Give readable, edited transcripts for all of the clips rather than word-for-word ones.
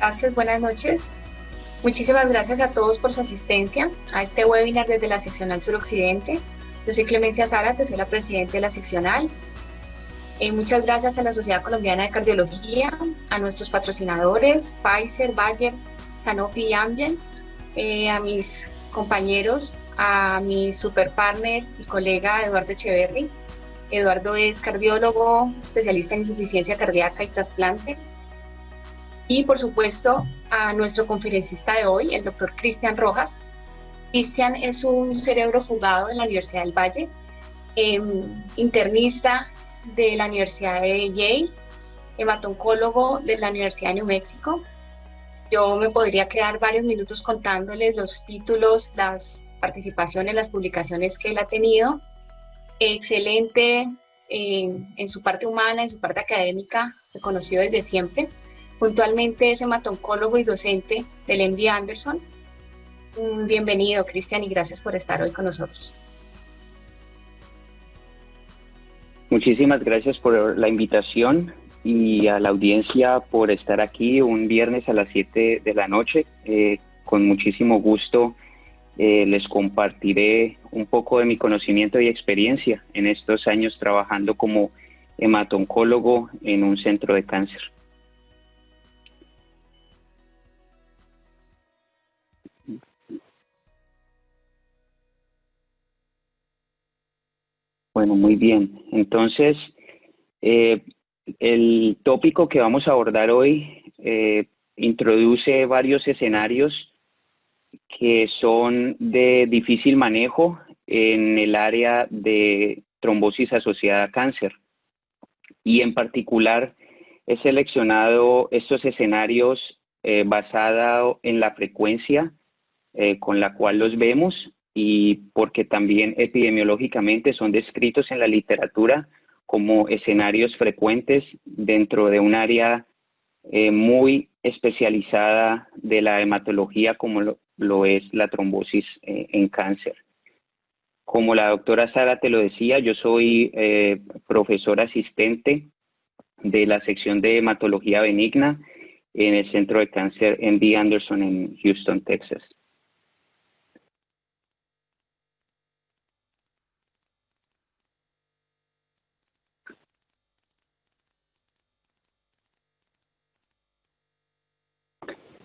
Gracias, buenas noches. Muchísimas gracias a todos por su asistencia a este webinar desde la seccional suroccidente. Yo soy Clemencia Zárate, soy la presidenta de la seccional. Muchas gracias a la Sociedad Colombiana de Cardiología, a nuestros patrocinadores, Pfizer, Bayer, Sanofi y Amgen, a mis compañeros, a mi super partner y colega Eduardo Echeverry. Eduardo es cardiólogo, especialista en insuficiencia cardíaca y trasplante. Y por supuesto a nuestro conferencista de hoy, el doctor Cristian Rojas. Cristian es un cerebro fugado de la Universidad del Valle, internista de la Universidad de Yale, hematoncólogo de la Universidad de New México. Yo me podría quedar varios minutos contándoles los títulos, las participaciones, las publicaciones que él ha tenido. Excelente en su parte humana, en su parte académica, reconocido desde siempre. Puntualmente es hematoncólogo y docente del MD Anderson. Bienvenido, Cristian, y gracias por estar hoy con nosotros. Muchísimas gracias por la invitación y a la audiencia por estar aquí un viernes a las 7 de la noche. Con muchísimo gusto les compartiré un poco de mi conocimiento y experiencia en estos años trabajando como hematoncólogo en un centro de cáncer. Bueno, muy bien. Entonces, el tópico que vamos a abordar hoy introduce varios escenarios que son de difícil manejo en el área de trombosis asociada a cáncer. Y en particular he seleccionado estos escenarios basado en la frecuencia con la cual los vemos y porque también epidemiológicamente son descritos en la literatura como escenarios frecuentes dentro de un área muy especializada de la hematología como lo es la trombosis en cáncer. Como la doctora Sara te lo decía, yo soy profesor asistente de la sección de hematología benigna en el Centro de Cáncer MD Anderson en Houston, Texas.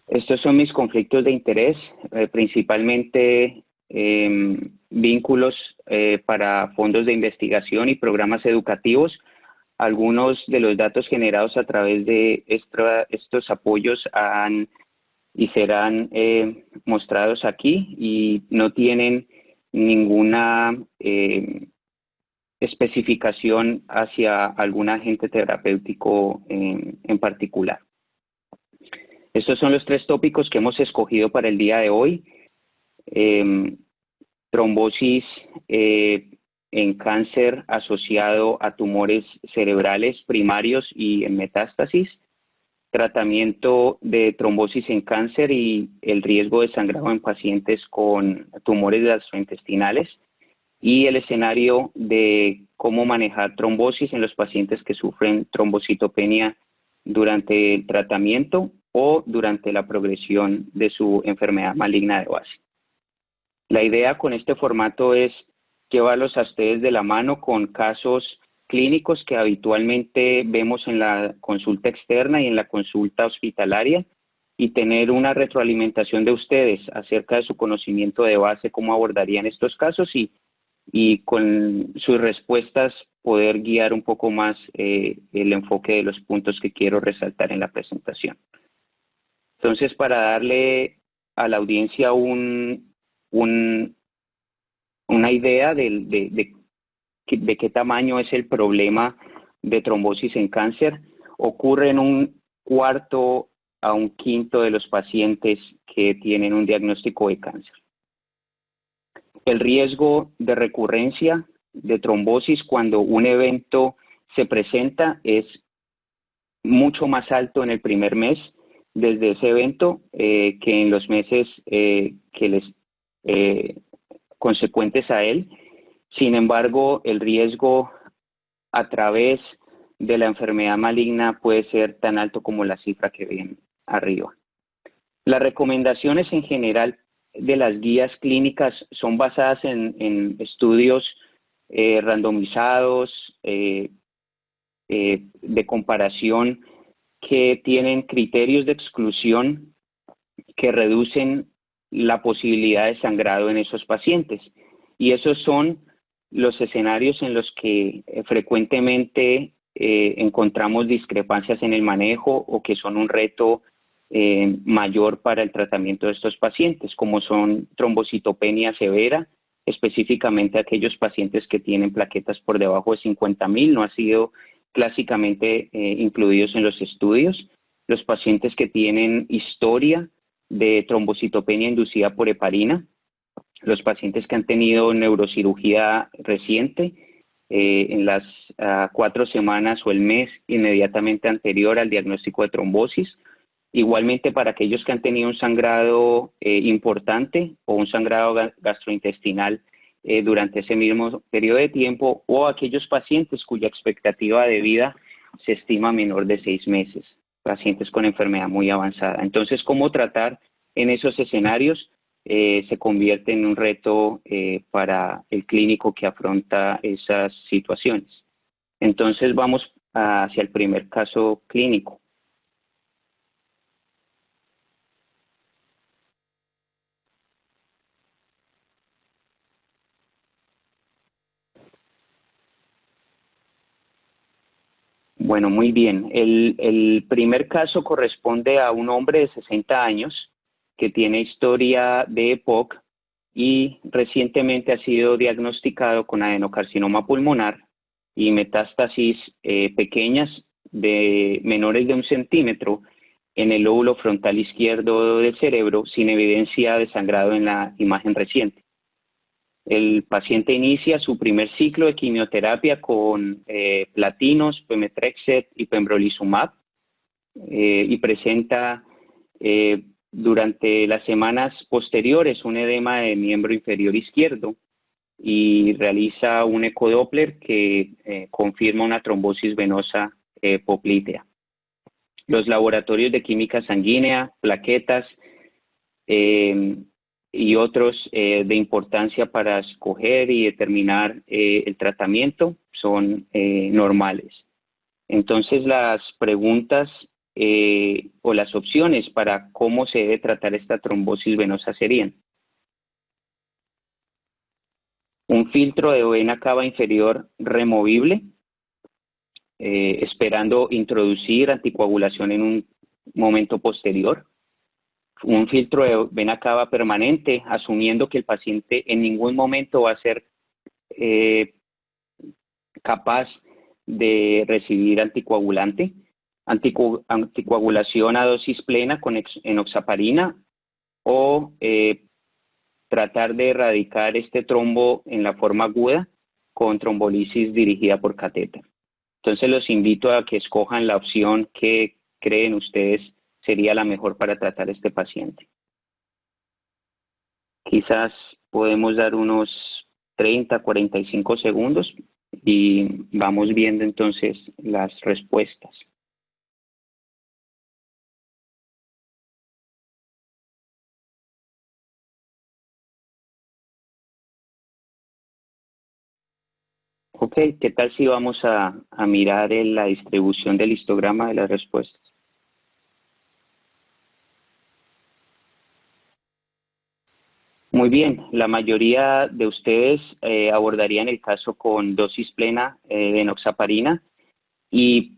Estos son mis conflictos de interés, principalmente vínculos para fondos de investigación y programas educativos. Algunos de los datos generados a través de estos apoyos han y serán mostrados aquí y no tienen ninguna especificación hacia algún agente terapéutico en particular. Estos son los tres tópicos que hemos escogido para el día de hoy. Trombosis en cáncer asociado a tumores cerebrales primarios y en metástasis, tratamiento de trombosis en cáncer y el riesgo de sangrado en pacientes con tumores gastrointestinales, y el escenario de cómo manejar trombosis en los pacientes que sufren trombocitopenia durante el tratamiento o durante la progresión de su enfermedad maligna de base. La idea con este formato es llevarlos a ustedes de la mano con casos clínicos que habitualmente vemos en la consulta externa y en la consulta hospitalaria y tener una retroalimentación de ustedes acerca de su conocimiento de base, cómo abordarían estos casos y con sus respuestas poder guiar un poco más el enfoque de los puntos que quiero resaltar en la presentación. Entonces, para darle a la audiencia una idea de qué tamaño es el problema de trombosis en cáncer, ocurre en un cuarto a un quinto de los pacientes que tienen un diagnóstico de cáncer. El riesgo de recurrencia de trombosis cuando un evento se presenta es mucho más alto en el primer mes desde ese evento que en los meses consecuentes a él. Sin embargo, el riesgo a través de la enfermedad maligna puede ser tan alto como la cifra que ven arriba. Las recomendaciones en general de las guías clínicas son basadas en estudios randomizados, de comparación, que tienen criterios de exclusión que reducen la posibilidad de sangrado en esos pacientes. Y esos son los escenarios en los que frecuentemente encontramos discrepancias en el manejo o que son un reto mayor para el tratamiento de estos pacientes, como son trombocitopenia severa, específicamente aquellos pacientes que tienen plaquetas por debajo de 50.000, no ha sido clásicamente incluidos en los estudios. Los pacientes que tienen historia de trombocitopenia inducida por heparina, los pacientes que han tenido neurocirugía reciente en las 4 semanas o el mes inmediatamente anterior al diagnóstico de trombosis. Igualmente para aquellos que han tenido un sangrado importante o un sangrado gastrointestinal durante ese mismo periodo de tiempo, o aquellos pacientes cuya expectativa de vida se estima menor de 6 meses, pacientes con enfermedad muy avanzada. Entonces, ¿cómo tratar en esos escenarios? Se convierte en un reto para el clínico que afronta esas situaciones. Entonces, vamos hacia el primer caso clínico. Bueno, muy bien. El primer caso corresponde a un hombre de 60 años que tiene historia de EPOC y recientemente ha sido diagnosticado con adenocarcinoma pulmonar y metástasis pequeñas de menores de 1 centímetro en el lóbulo frontal izquierdo del cerebro, sin evidencia de sangrado en la imagen reciente. El paciente inicia su primer ciclo de quimioterapia con platinos, pemetrexed y pembrolizumab y presenta durante las semanas posteriores un edema de miembro inferior izquierdo y realiza un ecodoppler que confirma una trombosis venosa poplítea. Los laboratorios de química sanguínea, plaquetas y otros de importancia para escoger y determinar el tratamiento son normales. Entonces, las preguntas o las opciones para cómo se debe tratar esta trombosis venosa serían: un filtro de vena cava inferior removible, esperando introducir anticoagulación en un momento posterior; un filtro de vena cava permanente, asumiendo que el paciente en ningún momento va a ser capaz de recibir anticoagulante; anticoagulación a dosis plena con enoxaparina, o tratar de erradicar este trombo en la forma aguda con trombolisis dirigida por catéter. Entonces los invito a que escojan la opción que creen ustedes sería la mejor para tratar a este paciente. Quizás podemos dar unos 30, 45 segundos y vamos viendo entonces las respuestas. Ok, ¿qué tal si vamos a mirar la distribución del histograma de las respuestas? Muy bien, la mayoría de ustedes abordarían el caso con dosis plena de enoxaparina y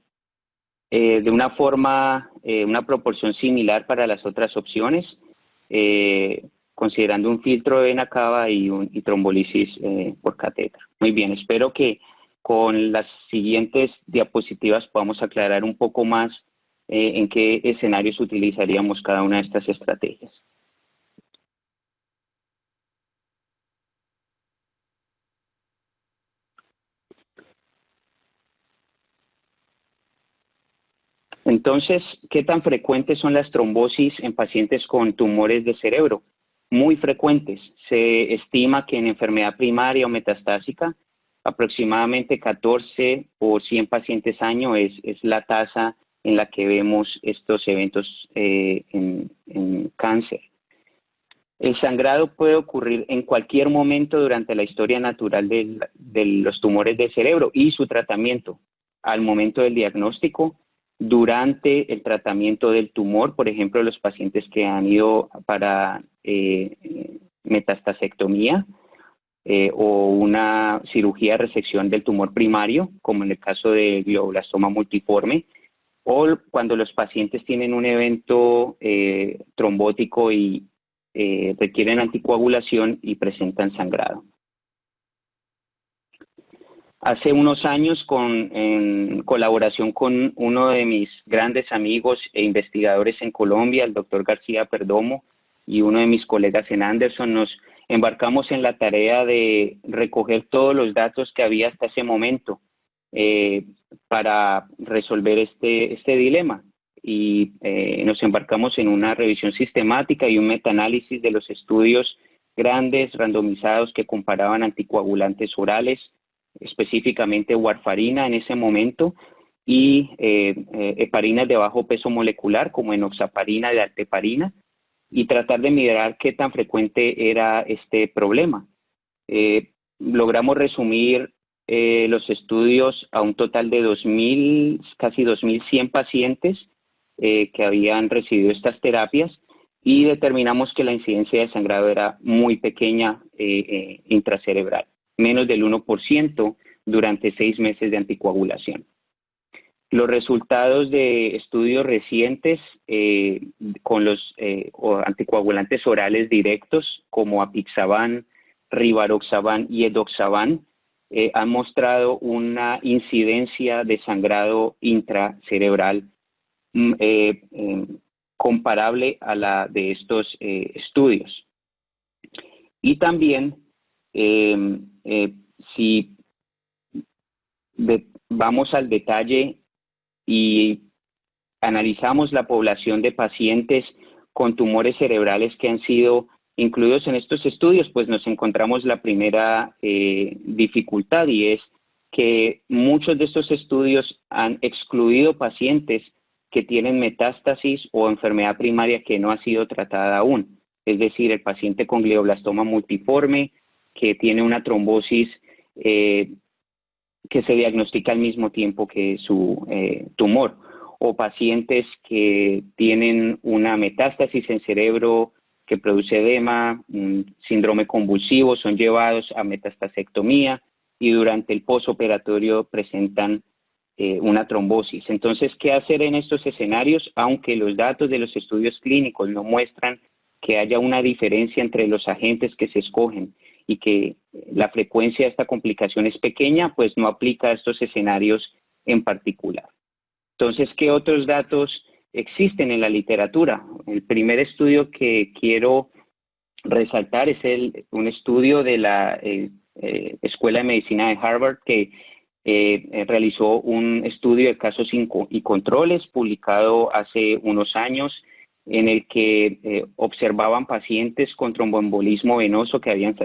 de una forma, una proporción similar para las otras opciones, considerando un filtro de vena cava y trombolisis por catéter. Muy bien, espero que con las siguientes diapositivas podamos aclarar un poco más en qué escenarios utilizaríamos cada una de estas estrategias. Entonces, ¿qué tan frecuentes son las trombosis en pacientes con tumores de cerebro? Muy frecuentes. Se estima que en enfermedad primaria o metastásica, aproximadamente 14 por 100 pacientes año es la tasa en la que vemos estos eventos en cáncer. El sangrado puede ocurrir en cualquier momento durante la historia natural de los tumores del cerebro y su tratamiento, al momento del diagnóstico, durante el tratamiento del tumor, por ejemplo, los pacientes que han ido para metastasectomía o una cirugía de resección del tumor primario, como en el caso de glioblastoma multiforme, o cuando los pacientes tienen un evento trombótico y requieren anticoagulación y presentan sangrado. Hace unos años, en colaboración con uno de mis grandes amigos e investigadores en Colombia, el doctor García Perdomo, y uno de mis colegas en Anderson, nos embarcamos en la tarea de recoger todos los datos que había hasta ese momento para resolver este dilema. Y nos embarcamos en una revisión sistemática y un metaanálisis de los estudios grandes, randomizados, que comparaban anticoagulantes orales, específicamente warfarina en ese momento, y heparinas de bajo peso molecular, como enoxaparina y dalteparina, y tratar de mirar qué tan frecuente era este problema. Logramos resumir los estudios a un total de casi 2.100 pacientes que habían recibido estas terapias, y determinamos que la incidencia de sangrado era muy pequeña intracerebral, menos del 1% durante 6 meses de anticoagulación. Los resultados de estudios recientes con los anticoagulantes orales directos como apixaban, rivaroxaban y edoxaban han mostrado una incidencia de sangrado intracerebral comparable a la de estos estudios. Y también, si vamos al detalle y analizamos la población de pacientes con tumores cerebrales que han sido incluidos en estos estudios, pues nos encontramos la primera dificultad, y es que muchos de estos estudios han excluido pacientes que tienen metástasis o enfermedad primaria que no ha sido tratada aún. Es decir, el paciente con glioblastoma multiforme que tiene una trombosis que se diagnostica al mismo tiempo que su tumor, o pacientes que tienen una metástasis en cerebro que produce edema, síndrome convulsivo, son llevados a metastasectomía y durante el posoperatorio presentan una trombosis. Entonces, ¿qué hacer en estos escenarios? Aunque los datos de los estudios clínicos no muestran que haya una diferencia entre los agentes que se escogen y que la frecuencia de esta complicación es pequeña, pues no aplica a estos escenarios en particular. Entonces, ¿qué otros datos existen en la literatura? El primer estudio que quiero resaltar es un estudio de la Escuela de Medicina de Harvard que realizó un estudio de casos y controles publicado hace unos años, en el que observaban pacientes con tromboembolismo venoso que habían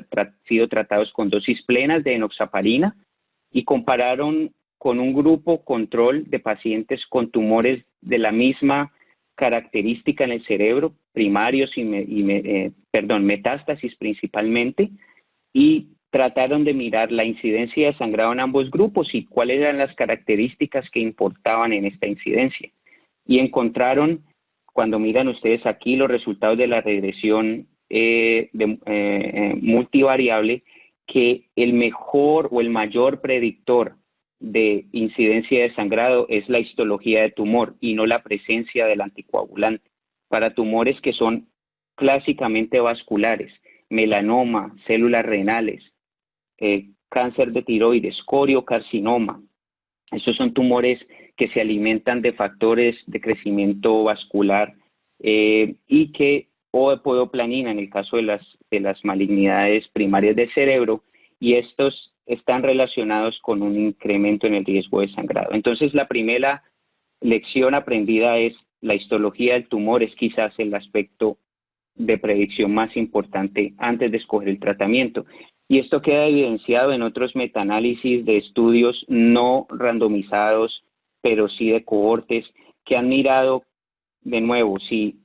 sido tratados con dosis plenas de enoxaparina, y compararon con un grupo control de pacientes con tumores de la misma característica en el cerebro, primarios metástasis principalmente, y trataron de mirar la incidencia de sangrado en ambos grupos y cuáles eran las características que importaban en esta incidencia. Y encontraron, cuando miran ustedes aquí los resultados de la regresión multivariable, que el mejor o el mayor predictor de incidencia de sangrado es la histología de tumor y no la presencia del anticoagulante. Para tumores que son clásicamente vasculares, melanoma, células renales, cáncer de tiroides, coriocarcinoma, estos son tumores que se alimentan de factores de crecimiento vascular y que, o de podoplanina en el caso de las malignidades primarias del cerebro, y estos están relacionados con un incremento en el riesgo de sangrado. Entonces, la primera lección aprendida es la histología del tumor es quizás el aspecto de predicción más importante antes de escoger el tratamiento. Y esto queda evidenciado en otros metaanálisis de estudios no randomizados, pero sí de cohortes, que han mirado de nuevo si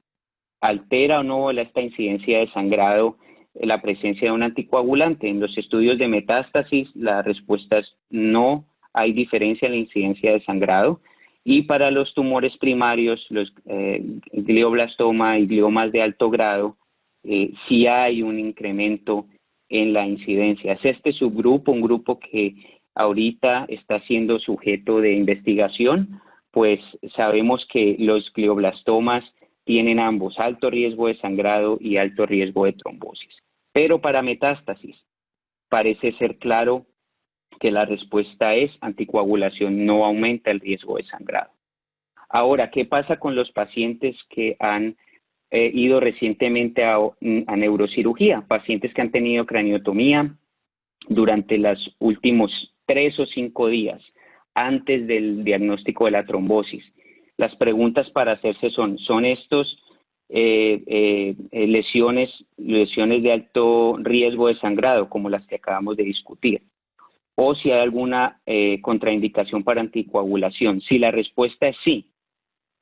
altera o no esta incidencia de sangrado la presencia de un anticoagulante. En los estudios de metástasis, la respuesta es no hay diferencia en la incidencia de sangrado. Y para los tumores primarios, los glioblastoma y gliomas de alto grado, sí hay un incremento en la incidencia. Es este subgrupo, un grupo que ahorita está siendo sujeto de investigación, pues sabemos que los glioblastomas tienen ambos alto riesgo de sangrado y alto riesgo de trombosis. Pero para metástasis parece ser claro que la respuesta es anticoagulación no aumenta el riesgo de sangrado. Ahora, ¿qué pasa con los pacientes que han ido recientemente a neurocirugía? Pacientes que han tenido craniotomía durante los últimos 3 o 5 días antes del diagnóstico de la trombosis. Las preguntas para hacerse ¿son estos lesiones de alto riesgo de sangrado, como las que acabamos de discutir? O si hay alguna contraindicación para anticoagulación. Si la respuesta es sí,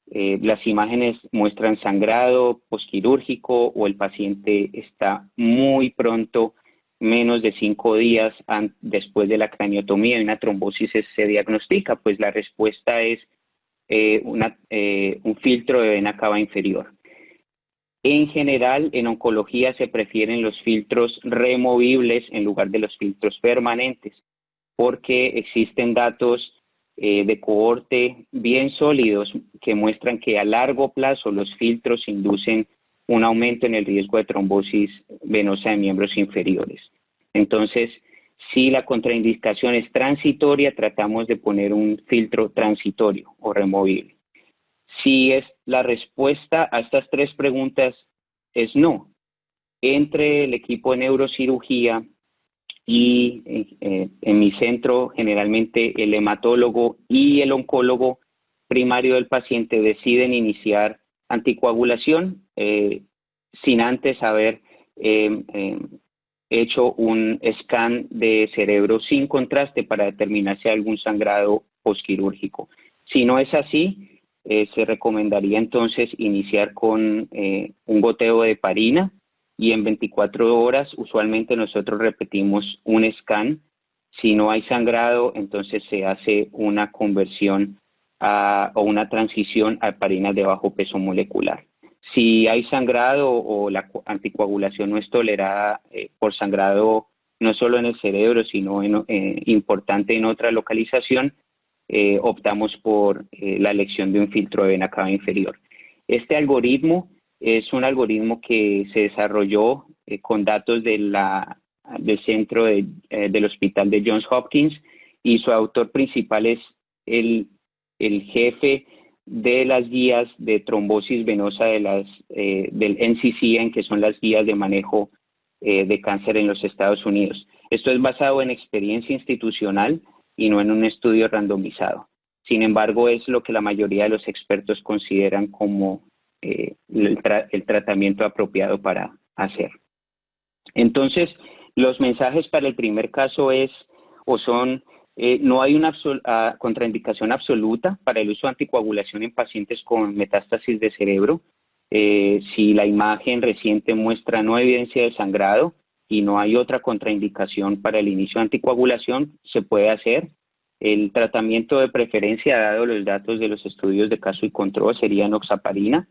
las imágenes muestran sangrado posquirúrgico o el paciente está muy pronto, menos de 5 días después de la craniotomía y una trombosis se diagnostica, pues la respuesta es un filtro de vena cava inferior. En general, en oncología se prefieren los filtros removibles en lugar de los filtros permanentes, porque existen datos de cohorte bien sólidos que muestran que a largo plazo los filtros inducen un aumento en el riesgo de trombosis venosa de miembros inferiores. Entonces, si la contraindicación es transitoria, tratamos de poner un filtro transitorio o removible. Si es la respuesta a estas 3 preguntas es no, entre el equipo de neurocirugía y en mi centro, generalmente el hematólogo y el oncólogo primario del paciente deciden iniciar anticoagulación sin antes haber hecho un scan de cerebro sin contraste para determinar si hay algún sangrado posquirúrgico. Si no es así, se recomendaría entonces iniciar con un goteo de heparina, y en 24 horas usualmente nosotros repetimos un scan. Si no hay sangrado, entonces se hace una conversión o una transición a heparinas de bajo peso molecular. Si hay sangrado o la anticoagulación no es tolerada por sangrado no solo en el cerebro, sino importante en otra localización, optamos por la elección de un filtro de vena cava inferior. Este algoritmo es un algoritmo que se desarrolló con datos del centro del hospital de Johns Hopkins, y su autor principal es el jefe de las guías de trombosis venosa del NCCN, que son las guías de manejo de cáncer en los Estados Unidos. Esto es basado en experiencia institucional y no en un estudio randomizado. Sin embargo, es lo que la mayoría de los expertos consideran como el tratamiento apropiado para hacer. Entonces, los mensajes para el primer caso no hay una contraindicación absoluta para el uso de anticoagulación en pacientes con metástasis de cerebro. Si la imagen reciente muestra no evidencia de sangrado y no hay otra contraindicación para el inicio de anticoagulación, se puede hacer. El tratamiento de preferencia, dado los datos de los estudios de caso y control, sería enoxaparina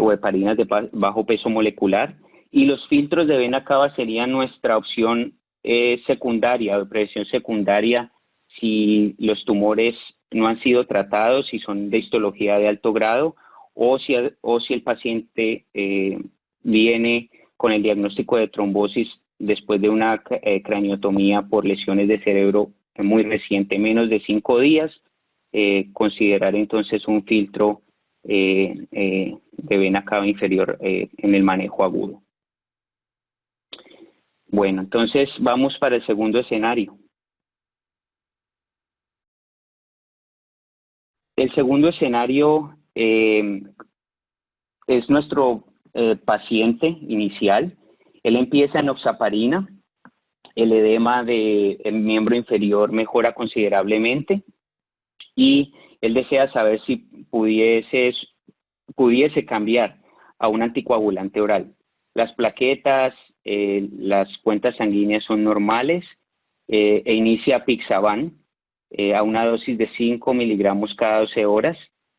o heparinas de bajo peso molecular, y los filtros de vena cava serían nuestra opción secundaria o prevención secundaria si los tumores no han sido tratados, si son de histología de alto grado, o si el paciente viene con el diagnóstico de trombosis después de una craniotomía por lesiones de cerebro muy reciente, menos de 5 días, considerar entonces un filtro de vena cava inferior en el manejo agudo. Bueno, entonces vamos para el segundo escenario. El segundo escenario es nuestro paciente inicial. Él empieza en enoxaparina, el edema del miembro inferior mejora considerablemente y Él desea saber si pudiese cambiar a un anticoagulante oral. Las plaquetas, las cuentas sanguíneas son normales e inicia Apixaban a una dosis de 5 miligramos cada 12 horas.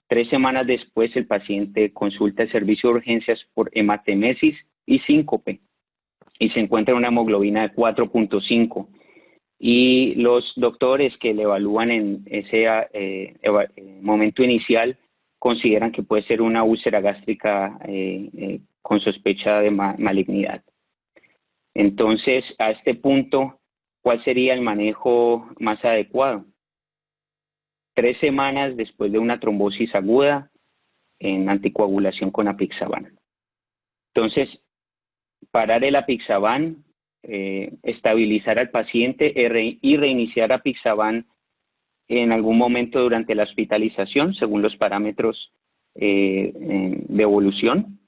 3 semanas después, el paciente consulta el servicio de urgencias por hematemesis y síncope y se encuentra una hemoglobina de 4.5. Y los doctores que le evalúan en ese momento inicial consideran que puede ser una úlcera gástrica con sospecha de malignidad. Entonces, a este punto, ¿cuál sería el manejo más adecuado? 3 semanas después de una trombosis aguda en anticoagulación con Apixaban. Entonces, parar el Apixaban, estabilizar al paciente y reiniciar Apixaban en algún momento durante la hospitalización, según los parámetros de evolución.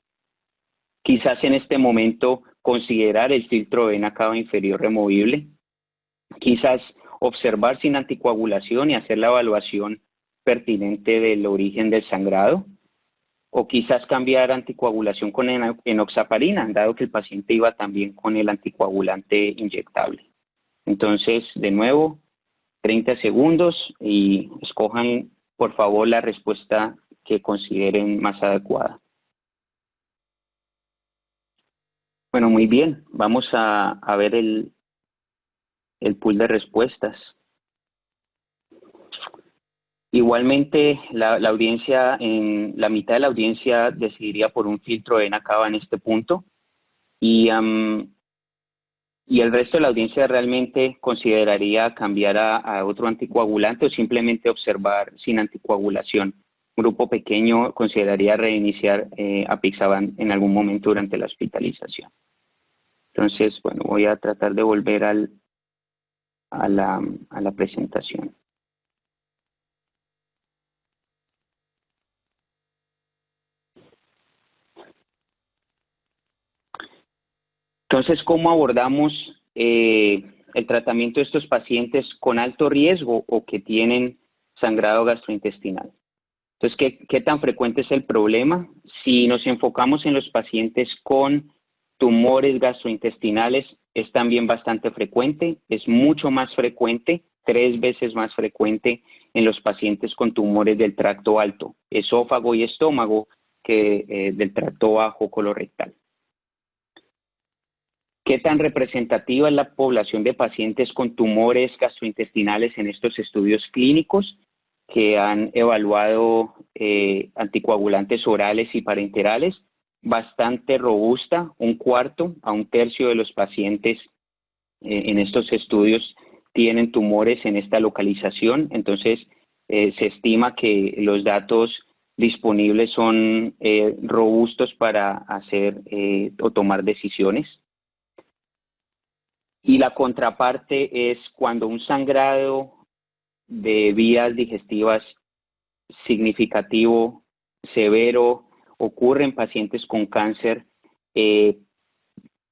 Quizás en este momento considerar el filtro de vena cava inferior removible. Quizás observar sin anticoagulación y hacer la evaluación pertinente del origen del sangrado. O quizás cambiar anticoagulación con enoxaparina, dado que el paciente iba también con el anticoagulante inyectable. Entonces, de nuevo, 30 segundos y escojan, por favor, la respuesta que consideren más adecuada. Bueno, muy bien. Vamos a ver el pool de respuestas. Igualmente, la audiencia, la mitad de la audiencia decidiría por un filtro de vena cava en este punto y el resto de la audiencia realmente consideraría cambiar a otro anticoagulante o simplemente observar sin anticoagulación. Un grupo pequeño consideraría reiniciar Apixaban en algún momento durante la hospitalización. Entonces, bueno, voy a tratar de volver a la presentación. Entonces, ¿cómo abordamos el tratamiento de estos pacientes con alto riesgo o que tienen sangrado gastrointestinal? Entonces, ¿qué tan frecuente es el problema? Si nos enfocamos en los pacientes con tumores gastrointestinales, es también bastante frecuente, es mucho más frecuente, 3 veces más frecuente en los pacientes con tumores del tracto alto, esófago y estómago, que del tracto bajo colorectal. ¿Qué tan representativa es la población de pacientes con tumores gastrointestinales en estos estudios clínicos que han evaluado anticoagulantes orales y parenterales? Bastante robusta, 1/4 a 1/3 de los pacientes en estos estudios tienen tumores en esta localización. Entonces, se estima que los datos disponibles son robustos para hacer o tomar decisiones. Y la contraparte es cuando un sangrado de vías digestivas significativo, severo, ocurre en pacientes con cáncer,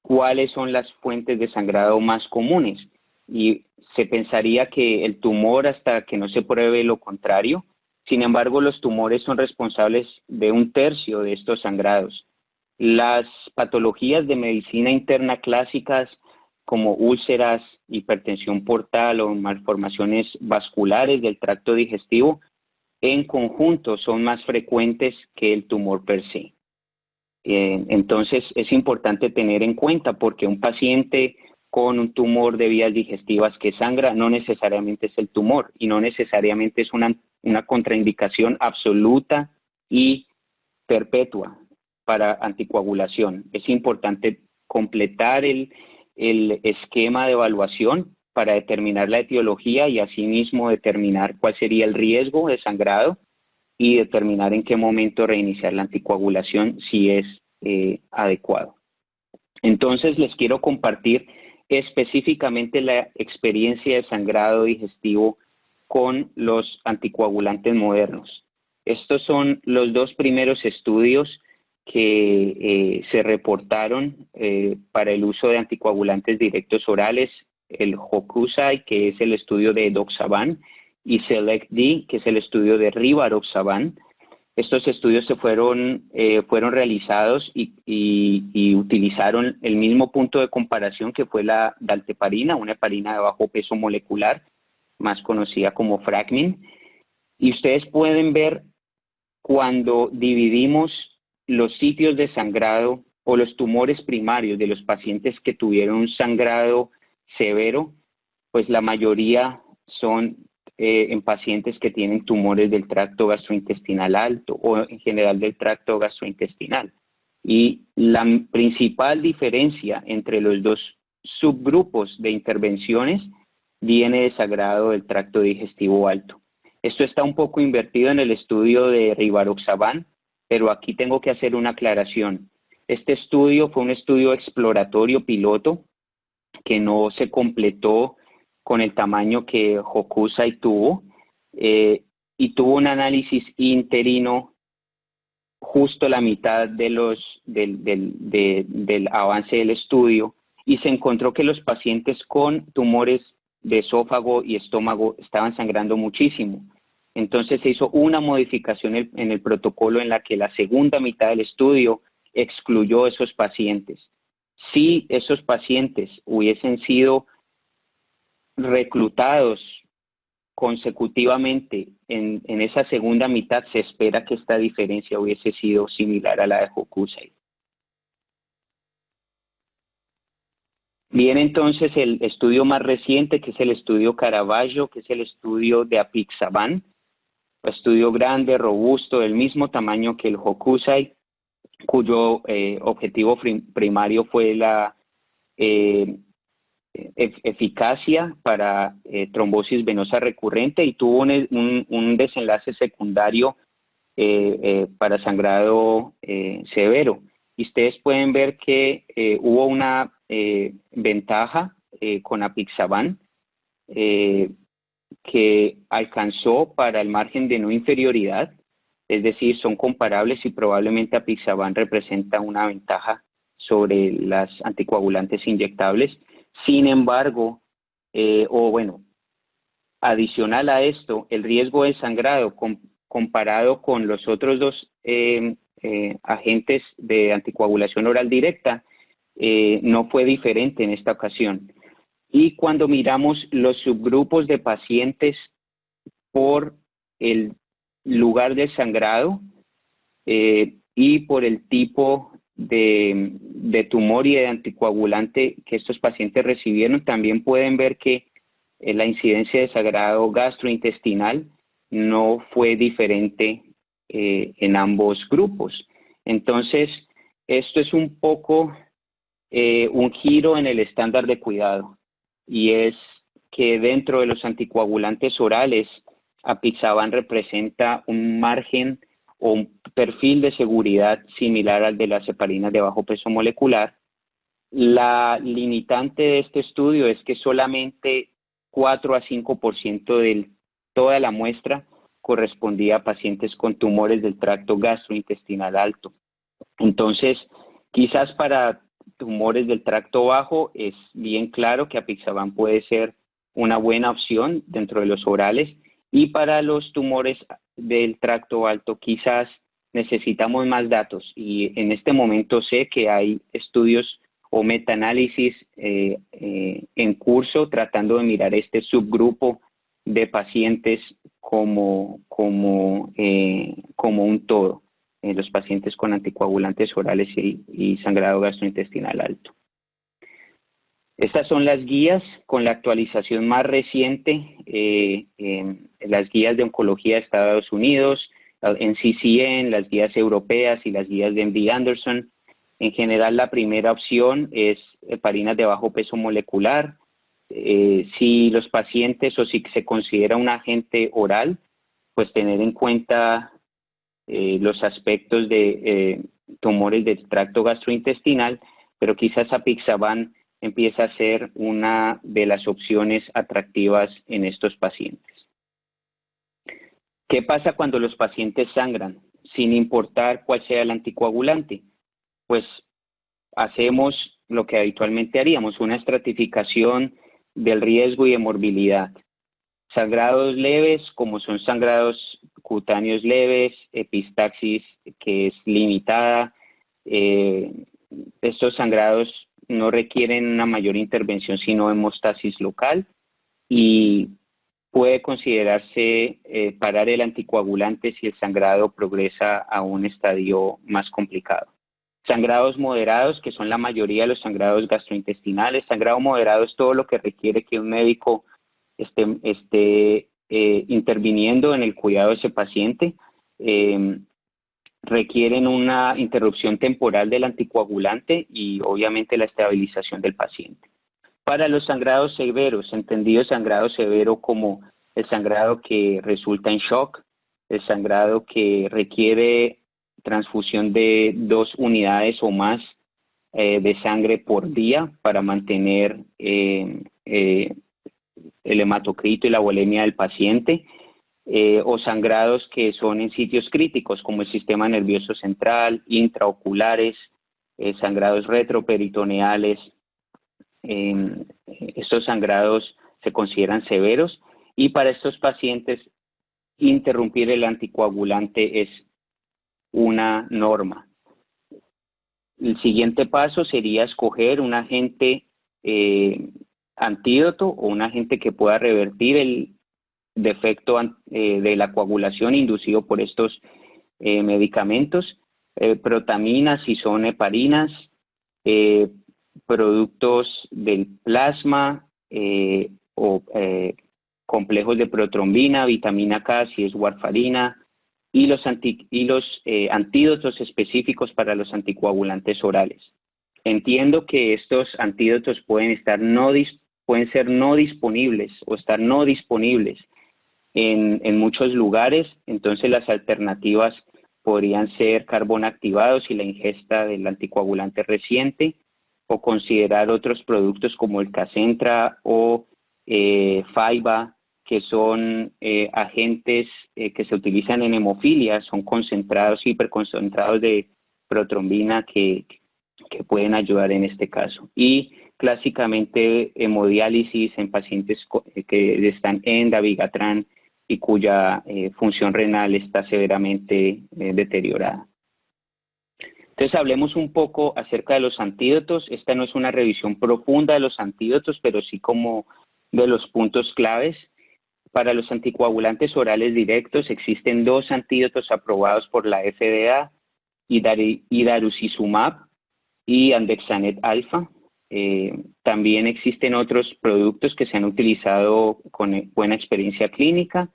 ¿cuáles son las fuentes de sangrado más comunes? Y se pensaría que el tumor hasta que no se pruebe lo contrario. Sin embargo, los tumores son responsables de 1/3 de estos sangrados. Las patologías de medicina interna clásicas como úlceras, hipertensión portal o malformaciones vasculares del tracto digestivo, en conjunto son más frecuentes que el tumor per se. Entonces, es importante tener en cuenta porque un paciente con un tumor de vías digestivas que sangra no necesariamente es el tumor y no necesariamente es una contraindicación absoluta y perpetua para anticoagulación. Es importante completar el esquema de evaluación para determinar la etiología y asimismo determinar cuál sería el riesgo de sangrado y determinar en qué momento reiniciar la anticoagulación si es adecuado. Entonces les quiero compartir específicamente la experiencia de sangrado digestivo con los anticoagulantes modernos. Estos son los 2 primeros estudios que se reportaron para el uso de anticoagulantes directos orales, el Hokusai, que es el estudio de Edoxaban, y SELECT-D, que es el estudio de rivaroxaban. Estos estudios fueron realizados y utilizaron el mismo punto de comparación que fue la dalteparina, una heparina de bajo peso molecular, más conocida como Fragmin. Y ustedes pueden ver cuando dividimos los sitios de sangrado o los tumores primarios de los pacientes que tuvieron un sangrado severo, pues la mayoría son en pacientes que tienen tumores del tracto gastrointestinal alto o en general del tracto gastrointestinal. Y la principal diferencia entre los dos subgrupos de intervenciones viene de sangrado del tracto digestivo alto. Esto está un poco invertido en el estudio de rivaroxaban, pero aquí tengo que hacer una aclaración. Este estudio fue un estudio exploratorio piloto que no se completó con el tamaño que Hokusai tuvo y tuvo un análisis interino justo la mitad del avance del estudio y se encontró que los pacientes con tumores de esófago y estómago estaban sangrando muchísimo. Entonces se hizo una modificación en el protocolo en la que la segunda mitad del estudio excluyó esos pacientes. Si esos pacientes hubiesen sido reclutados consecutivamente en esa segunda mitad, se espera que esta diferencia hubiese sido similar a la de Hokusai. Viene entonces el estudio más reciente, que es el estudio Caravaggio, que es el estudio de apixaban, estudio grande, robusto, del mismo tamaño que el Hokusai, cuyo objetivo primario fue la eficacia para trombosis venosa recurrente y tuvo un desenlace secundario para sangrado severo. Y ustedes pueden ver que hubo una ventaja con apixaban que alcanzó para el margen de no inferioridad, es decir, son comparables y probablemente apixaban representa una ventaja sobre las anticoagulantes inyectables. Sin embargo, adicional a esto, el riesgo de sangrado comparado con los otros dos agentes de anticoagulación oral directa no fue diferente en esta ocasión. Y cuando miramos los subgrupos de pacientes por el lugar del sangrado y por el tipo de tumor y de anticoagulante que estos pacientes recibieron, también pueden ver que la incidencia de sangrado gastrointestinal no fue diferente en ambos grupos. Entonces, esto es un poco un giro en el estándar de cuidado, y es que dentro de los anticoagulantes orales, apixaban representa un margen o un perfil de seguridad similar al de las heparinas de bajo peso molecular. La limitante de este estudio es que solamente 4 a 5% de toda la muestra correspondía a pacientes con tumores del tracto gastrointestinal alto. Entonces, quizás para tumores del tracto bajo es bien claro que apixaban puede ser una buena opción dentro de los orales, y para los tumores del tracto alto quizás necesitamos más datos, y en este momento sé que hay estudios o metaanálisis en curso tratando de mirar este subgrupo de pacientes como un todo, los pacientes con anticoagulantes orales y sangrado gastrointestinal alto. Estas son las guías con la actualización más reciente, las guías de oncología de Estados Unidos, en NCCN, las guías europeas y las guías de MD Anderson. En general, la primera opción es heparinas de bajo peso molecular. Si los pacientes o si se considera un agente oral, pues tener en cuenta los aspectos de tumores del tracto gastrointestinal, pero quizás apixaban empieza a ser una de las opciones atractivas en estos pacientes. ¿Qué pasa cuando los pacientes sangran? Sin importar cuál sea el anticoagulante, pues hacemos lo que habitualmente haríamos, una estratificación del riesgo y de morbilidad. Sangrados leves, como son sangrados cutáneos leves, epistaxis que es limitada. Estos sangrados no requieren una mayor intervención sino hemostasis local y puede considerarse parar el anticoagulante si el sangrado progresa a un estadio más complicado. Sangrados moderados, que son la mayoría de los sangrados gastrointestinales. Sangrado moderado es todo lo que requiere que un médico esté interviniendo en el cuidado de ese paciente. Requieren una interrupción temporal del anticoagulante y obviamente la estabilización del paciente. Para los sangrados severos, entendido sangrado severo como el sangrado que resulta en shock, el sangrado que requiere transfusión de 2 unidades o más de sangre por día para mantener el hematocrito y la volemia del paciente, o sangrados que son en sitios críticos como el sistema nervioso central, intraoculares, sangrados retroperitoneales. Estos sangrados se consideran severos y para estos pacientes interrumpir el anticoagulante es una norma. El siguiente paso sería escoger un agente antídoto o un agente que pueda revertir el defecto de la coagulación inducido por estos medicamentos, protaminas si son heparinas, productos del plasma o complejos de protrombina, vitamina K si es warfarina, y los antídotos específicos para los anticoagulantes orales. Entiendo que estos antídotos pueden ser no disponibles o estar no disponibles en muchos lugares, entonces las alternativas podrían ser carbón activados y la ingesta del anticoagulante reciente, o considerar otros productos como el Kcentra o Faiba, que son agentes que se utilizan en hemofilia, son concentrados, hiperconcentrados de protrombina que pueden ayudar en este caso. Y clásicamente hemodiálisis en pacientes que están en dabigatran y cuya función renal está severamente deteriorada. Entonces hablemos un poco acerca de los antídotos. Esta no es una revisión profunda de los antídotos, pero sí como de los puntos claves. Para los anticoagulantes orales directos existen 2 antídotos aprobados por la FDA, Idarucizumab y Andexanet alfa. También existen otros productos que se han utilizado con buena experiencia clínica,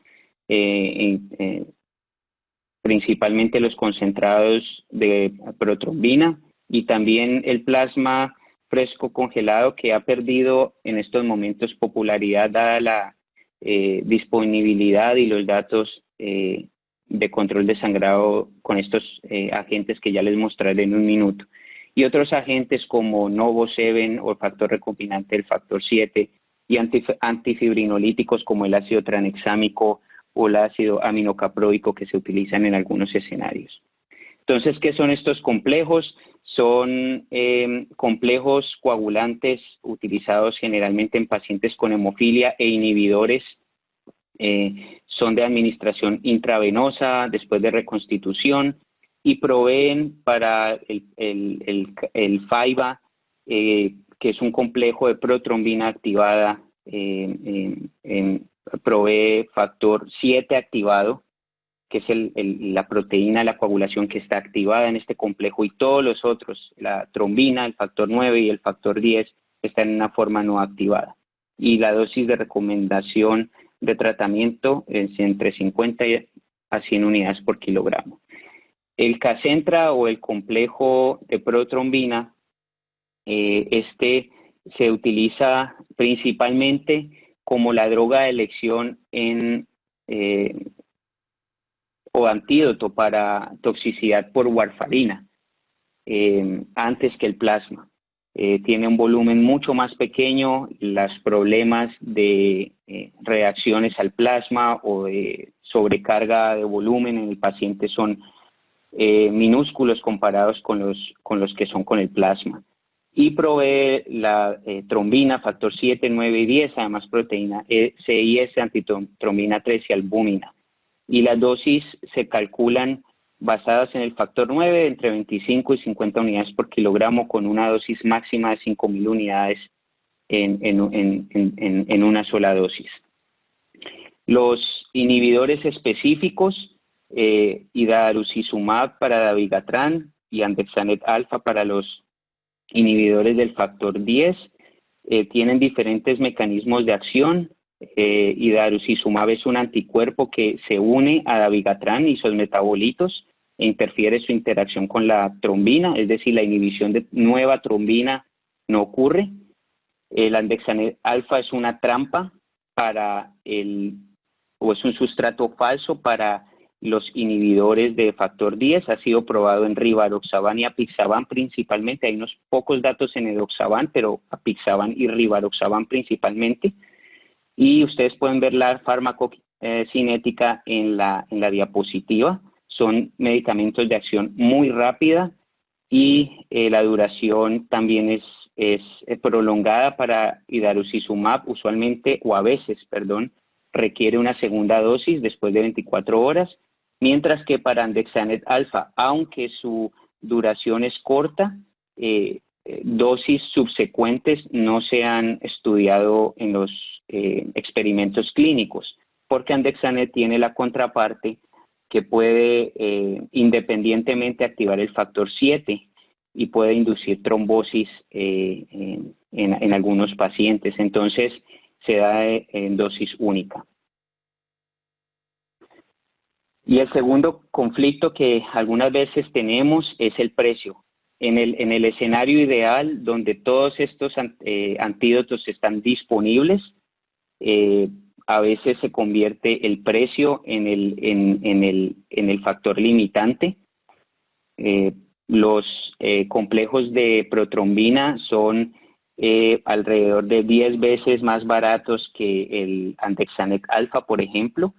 principalmente los concentrados de protrombina y también el plasma fresco congelado, que ha perdido en estos momentos popularidad dada la disponibilidad y los datos de control de sangrado con estos agentes que ya les mostraré en un minuto. Y otros agentes como Novo7 o el factor recombinante del factor 7 y antifibrinolíticos como el ácido tranexámico o el ácido aminocaproico que se utilizan en algunos escenarios. Entonces, ¿qué son estos complejos? Son complejos coagulantes utilizados generalmente en pacientes con hemofilia e inhibidores. Son de administración intravenosa después de reconstitución y proveen para el Faiba, que es un complejo de protrombina activada, provee factor 7 activado, que es la proteína de la coagulación que está activada en este complejo, y todos los otros, la trombina, el factor 9 y el factor 10, están en una forma no activada. Y la dosis de recomendación de tratamiento es entre 50 a 100 unidades por kilogramo. El Kcentra o el complejo de protrombina, se utiliza principalmente como la droga de elección o antídoto para toxicidad por warfarina, antes que el plasma. Tiene un volumen mucho más pequeño, los problemas de reacciones al plasma o de sobrecarga de volumen en el paciente son minúsculos comparados con los que son con el plasma. y provee la trombina, factor 7, 9 y 10, además proteína CIS, antitrombina 3 y albúmina. Y las dosis se calculan basadas en el factor 9, entre 25 y 50 unidades por kilogramo, con una dosis máxima de 5.000 unidades en una sola dosis. Los inhibidores específicos, idarucizumab para dabigatran y andexanet alfa para los inhibidores del factor 10, tienen diferentes mecanismos de acción. Idarucizumab es un anticuerpo que se une a dabigatran y sus metabolitos e interfiere su interacción con la trombina, es decir, la inhibición de nueva trombina no ocurre. El andexanet alfa es una trampa o es un sustrato falso para los inhibidores de factor 10, ha sido probado en rivaroxaban y apixaban principalmente. Hay unos pocos datos en edoxaban, pero apixaban y rivaroxaban principalmente. Y ustedes pueden ver la farmacocinética en la diapositiva. Son medicamentos de acción muy rápida y la duración también es prolongada. Para idarucizumab usualmente, o a veces, perdón, requiere una segunda dosis después de 24 horas, mientras que para andexanet alfa, aunque su duración es corta, dosis subsecuentes no se han estudiado en los experimentos clínicos, porque andexanet tiene la contraparte que puede independientemente activar el factor 7 y puede inducir trombosis en algunos pacientes. Entonces, se da en dosis única. Y el segundo conflicto que algunas veces tenemos es el precio. En el escenario ideal, donde todos estos antídotos están disponibles, a veces se convierte el precio en el factor limitante. Los complejos de protrombina son alrededor de 10 veces más baratos que el andexanet alfa, por ejemplo.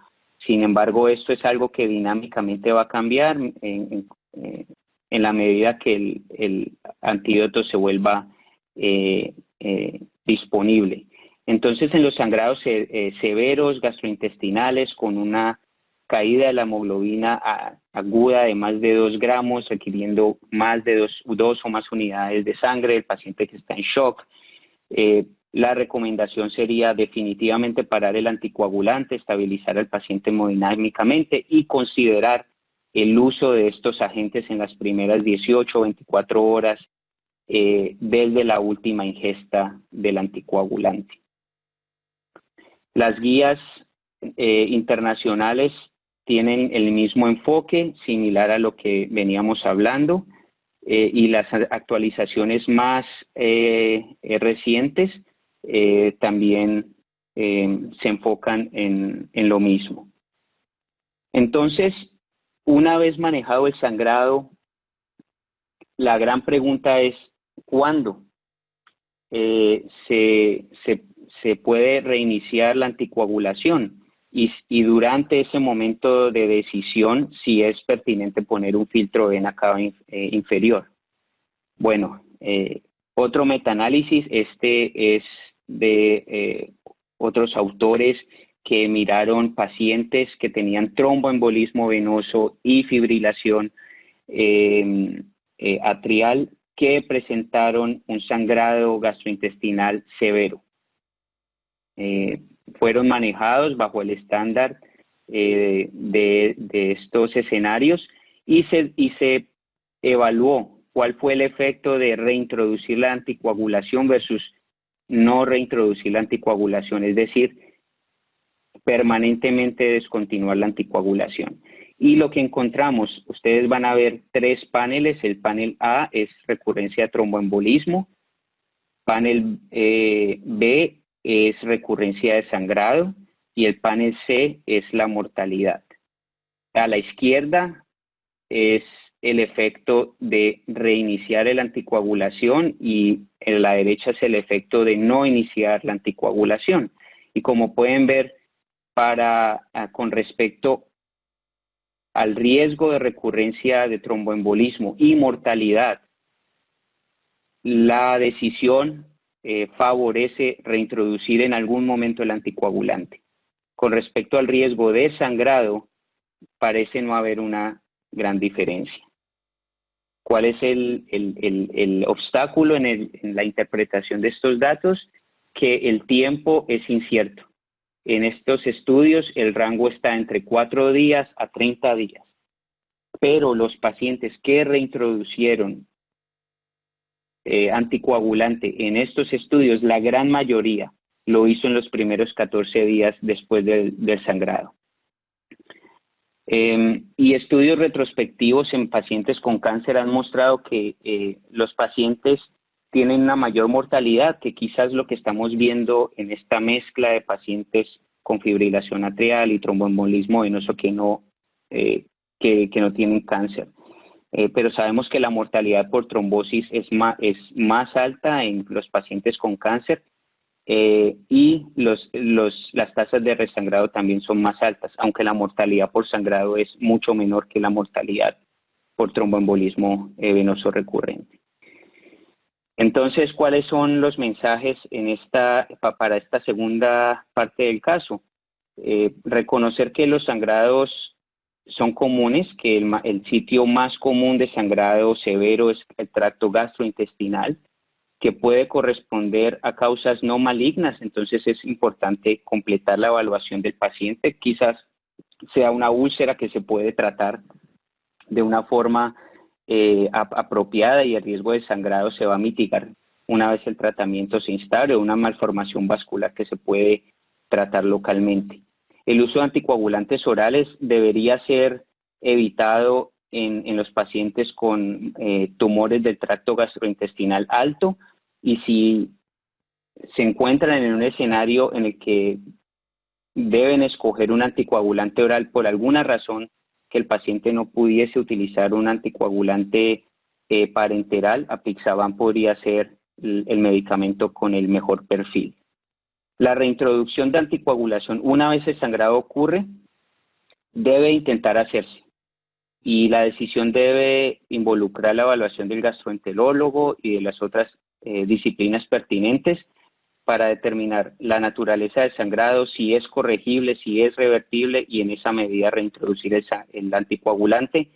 Sin embargo, esto es algo que dinámicamente va a cambiar en la medida que el antídoto se vuelva disponible. Entonces, en los sangrados severos gastrointestinales con una caída de la hemoglobina aguda de más de 2 gramos, requiriendo más de dos o más unidades de sangre, el paciente que está en shock, la recomendación sería definitivamente parar el anticoagulante, estabilizar al paciente hemodinámicamente y considerar el uso de estos agentes en las primeras 18 o 24 horas desde la última ingesta del anticoagulante. Las guías internacionales tienen el mismo enfoque, similar a lo que veníamos hablando, y las actualizaciones más recientes también se enfocan en lo mismo. Entonces, una vez manejado el sangrado, la gran pregunta es ¿cuándo se puede reiniciar la anticoagulación? Y durante ese momento de decisión, si es pertinente poner un filtro vena cava inferior. Bueno, otro metaanálisis, este es de otros autores que miraron pacientes que tenían tromboembolismo venoso y fibrilación atrial que presentaron un sangrado gastrointestinal severo. Fueron manejados bajo el estándar de estos escenarios y se evaluó cuál fue el efecto de reintroducir la anticoagulación versus no reintroducir la anticoagulación, es decir, permanentemente descontinuar la anticoagulación. Y lo que encontramos, ustedes van a ver 3 paneles. El panel A es recurrencia de tromboembolismo, panel B es recurrencia de sangrado y el panel C es la mortalidad. A la izquierda es el efecto de reiniciar la anticoagulación y en la derecha es el efecto de no iniciar la anticoagulación. Y como pueden ver, con respecto al riesgo de recurrencia de tromboembolismo y mortalidad, la decisión favorece reintroducir en algún momento el anticoagulante. Con respecto al riesgo de sangrado, parece no haber una gran diferencia. ¿Cuál es el obstáculo en la interpretación de estos datos? Que el tiempo es incierto. En estos estudios el rango está entre 4 días a 30 días, pero los pacientes que reintroducieron anticoagulante en estos estudios, la gran mayoría lo hizo en los primeros 14 días después del sangrado. Y estudios retrospectivos en pacientes con cáncer han mostrado que los pacientes tienen una mayor mortalidad que quizás lo que estamos viendo en esta mezcla de pacientes con fibrilación atrial y tromboembolismo venoso que no tienen cáncer. Pero sabemos que la mortalidad por trombosis es más alta en los pacientes con cáncer y las tasas de resangrado también son más altas, aunque la mortalidad por sangrado es mucho menor que la mortalidad por tromboembolismo venoso recurrente. Entonces, ¿cuáles son los mensajes para esta segunda parte del caso? Reconocer que los sangrados son comunes, que el sitio más común de sangrado severo es el tracto gastrointestinal, que puede corresponder a causas no malignas. Entonces es importante completar la evaluación del paciente. Quizás sea una úlcera que se puede tratar de una forma apropiada y el riesgo de sangrado se va a mitigar una vez el tratamiento se instaure, una malformación vascular que se puede tratar localmente. El uso de anticoagulantes orales debería ser evitado en los pacientes con tumores del tracto gastrointestinal alto, y si se encuentran en un escenario en el que deben escoger un anticoagulante oral por alguna razón que el paciente no pudiese utilizar un anticoagulante parenteral, apixaban podría ser el medicamento con el mejor perfil. La reintroducción de anticoagulación una vez el sangrado ocurre debe intentar hacerse, y la decisión debe involucrar la evaluación del gastroenterólogo y de las otras disciplinas pertinentes para determinar la naturaleza del sangrado, si es corregible, si es revertible, y en esa medida reintroducir el anticoagulante,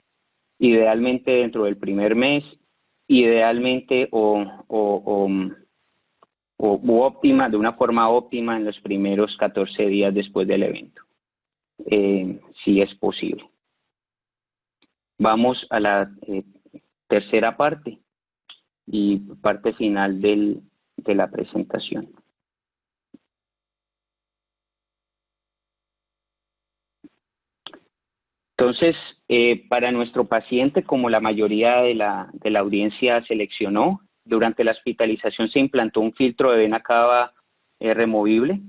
idealmente dentro del primer mes, idealmente óptima, de una forma óptima en los primeros 14 días después del evento, si es posible. Vamos a la tercera parte y parte final de la presentación. Entonces, para nuestro paciente, como la mayoría de la audiencia seleccionó, durante la hospitalización se implantó un filtro de vena cava removible.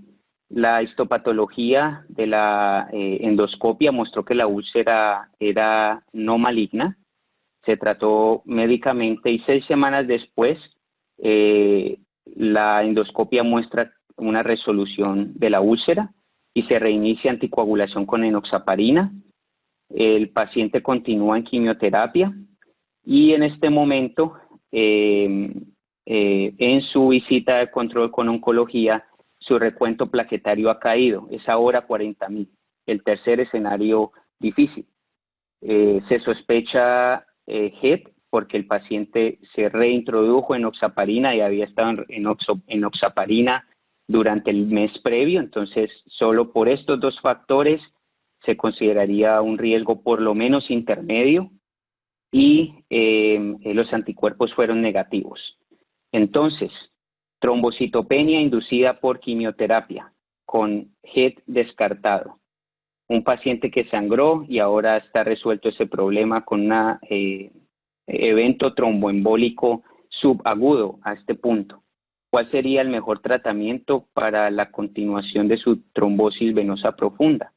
La histopatología de la endoscopia mostró que la úlcera era no maligna. Se trató médicamente y 6 semanas después la endoscopia muestra una resolución de la úlcera y se reinicia anticoagulación con enoxaparina. El paciente continúa en quimioterapia y en este momento en su visita de control con oncología su recuento plaquetario ha caído, es ahora 40.000, el tercer escenario difícil. Se sospecha HET porque el paciente se reintrodujo enoxaparina y había estado en enoxaparina durante el mes previo, entonces solo por estos dos factores se consideraría un riesgo por lo menos intermedio, y los anticuerpos fueron negativos. Entonces, trombocitopenia inducida por quimioterapia con HET descartado. Un paciente que sangró y ahora está resuelto ese problema con un evento tromboembólico subagudo a este punto. ¿Cuál sería el mejor tratamiento para la continuación de su trombosis venosa profunda?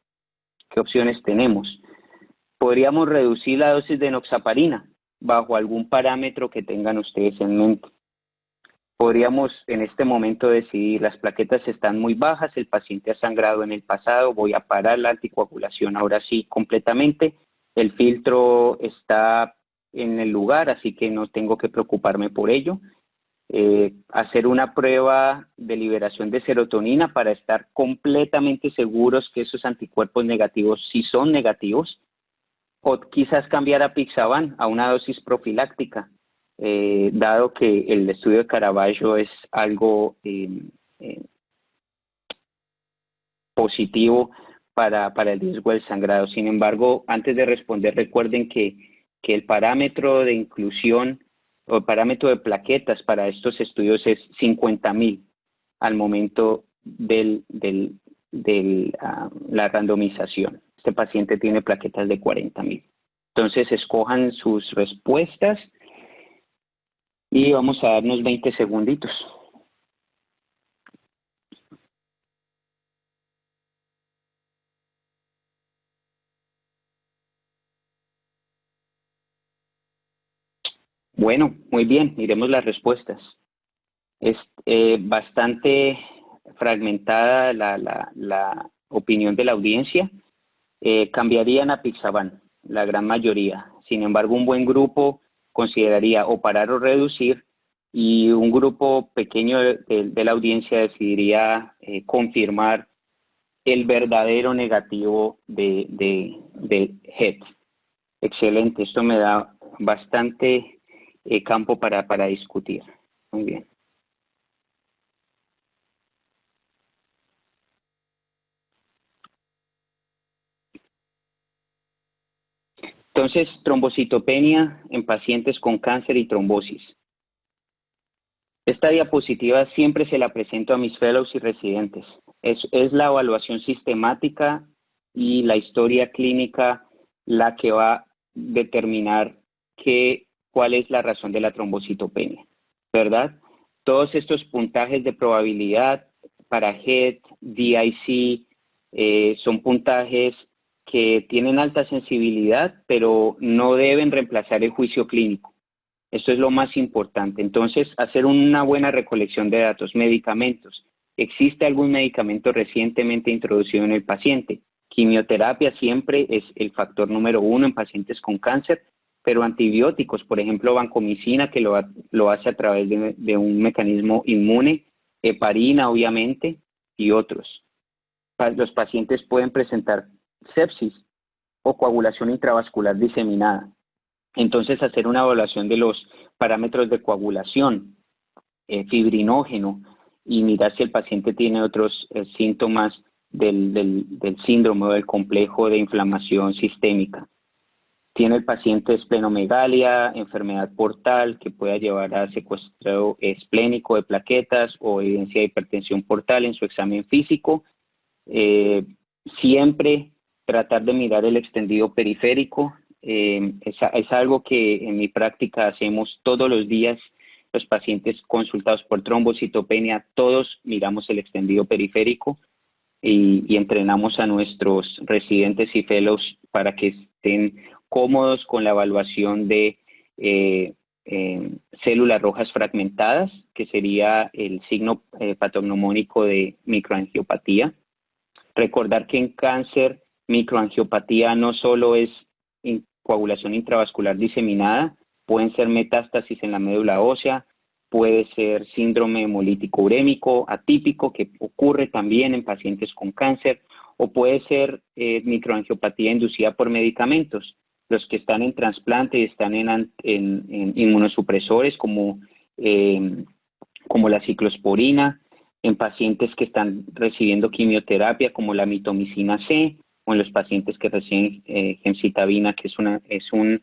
¿Qué opciones tenemos? Podríamos reducir la dosis de enoxaparina bajo algún parámetro que tengan ustedes en mente. Podríamos en este momento decidir, las plaquetas están muy bajas, el paciente ha sangrado en el pasado, voy a parar la anticoagulación ahora sí completamente, el filtro está en el lugar, así que no tengo que preocuparme por ello. hacer una prueba de liberación de serotonina para estar completamente seguros que esos anticuerpos negativos sí son negativos, o quizás cambiar a Pixaban a una dosis profiláctica, dado que el estudio de Caravaggio es algo positivo para el riesgo del sangrado. Sin embargo, antes de responder, recuerden que el parámetro de inclusión o el parámetro de plaquetas para estos estudios es 50.000 al momento de la randomización. Este paciente tiene plaquetas de 40.000. Entonces, escojan sus respuestas y vamos a darnos 20 segunditos. Bueno, muy bien, miremos las respuestas. Es bastante fragmentada la opinión de la audiencia. Cambiarían a Pixaban, la gran mayoría. Sin embargo, un buen grupo consideraría o parar o reducir, y un grupo pequeño de la audiencia decidiría confirmar el verdadero negativo de HET. Excelente, esto me da bastante campo para discutir. Muy bien. Entonces, trombocitopenia en pacientes con cáncer y trombosis. Esta diapositiva siempre se la presento a mis fellows y residentes. Es la evaluación sistemática y la historia clínica la que va a determinar cuál es la razón de la trombocitopenia, ¿verdad? Todos estos puntajes de probabilidad para HET, DIC, son puntajes que tienen alta sensibilidad, pero no deben reemplazar el juicio clínico. Esto es lo más importante. Entonces, hacer una buena recolección de datos. Medicamentos. ¿Existe algún medicamento recientemente introducido en el paciente? Quimioterapia siempre es el factor número 1 en pacientes con cáncer, pero antibióticos, por ejemplo, vancomicina, que lo hace a través de un mecanismo inmune, heparina, obviamente, y otros. Los pacientes pueden presentar sepsis o coagulación intravascular diseminada. Entonces, hacer una evaluación de los parámetros de coagulación, fibrinógeno, y mirar si el paciente tiene otros síntomas del síndrome o del complejo de inflamación sistémica. Tiene el paciente esplenomegalia, enfermedad portal que pueda llevar a secuestrado esplénico de plaquetas o evidencia de hipertensión portal en su examen físico. Siempre tratar de mirar el extendido periférico. Es algo que en mi práctica hacemos todos los días. Los pacientes consultados por trombocitopenia, todos miramos el extendido periférico y entrenamos a nuestros residentes y fellows para que estén cómodos con la evaluación de células rojas fragmentadas, que sería el signo patognomónico de microangiopatía. Recordar que en cáncer, microangiopatía no solo es coagulación intravascular diseminada, pueden ser metástasis en la médula ósea, puede ser síndrome hemolítico urémico atípico, que ocurre también en pacientes con cáncer, o puede ser microangiopatía inducida por medicamentos. Los que están en trasplante y están en inmunosupresores como la ciclosporina, en pacientes que están recibiendo quimioterapia como la mitomicina C, o en los pacientes que reciben gemcitabina, que es una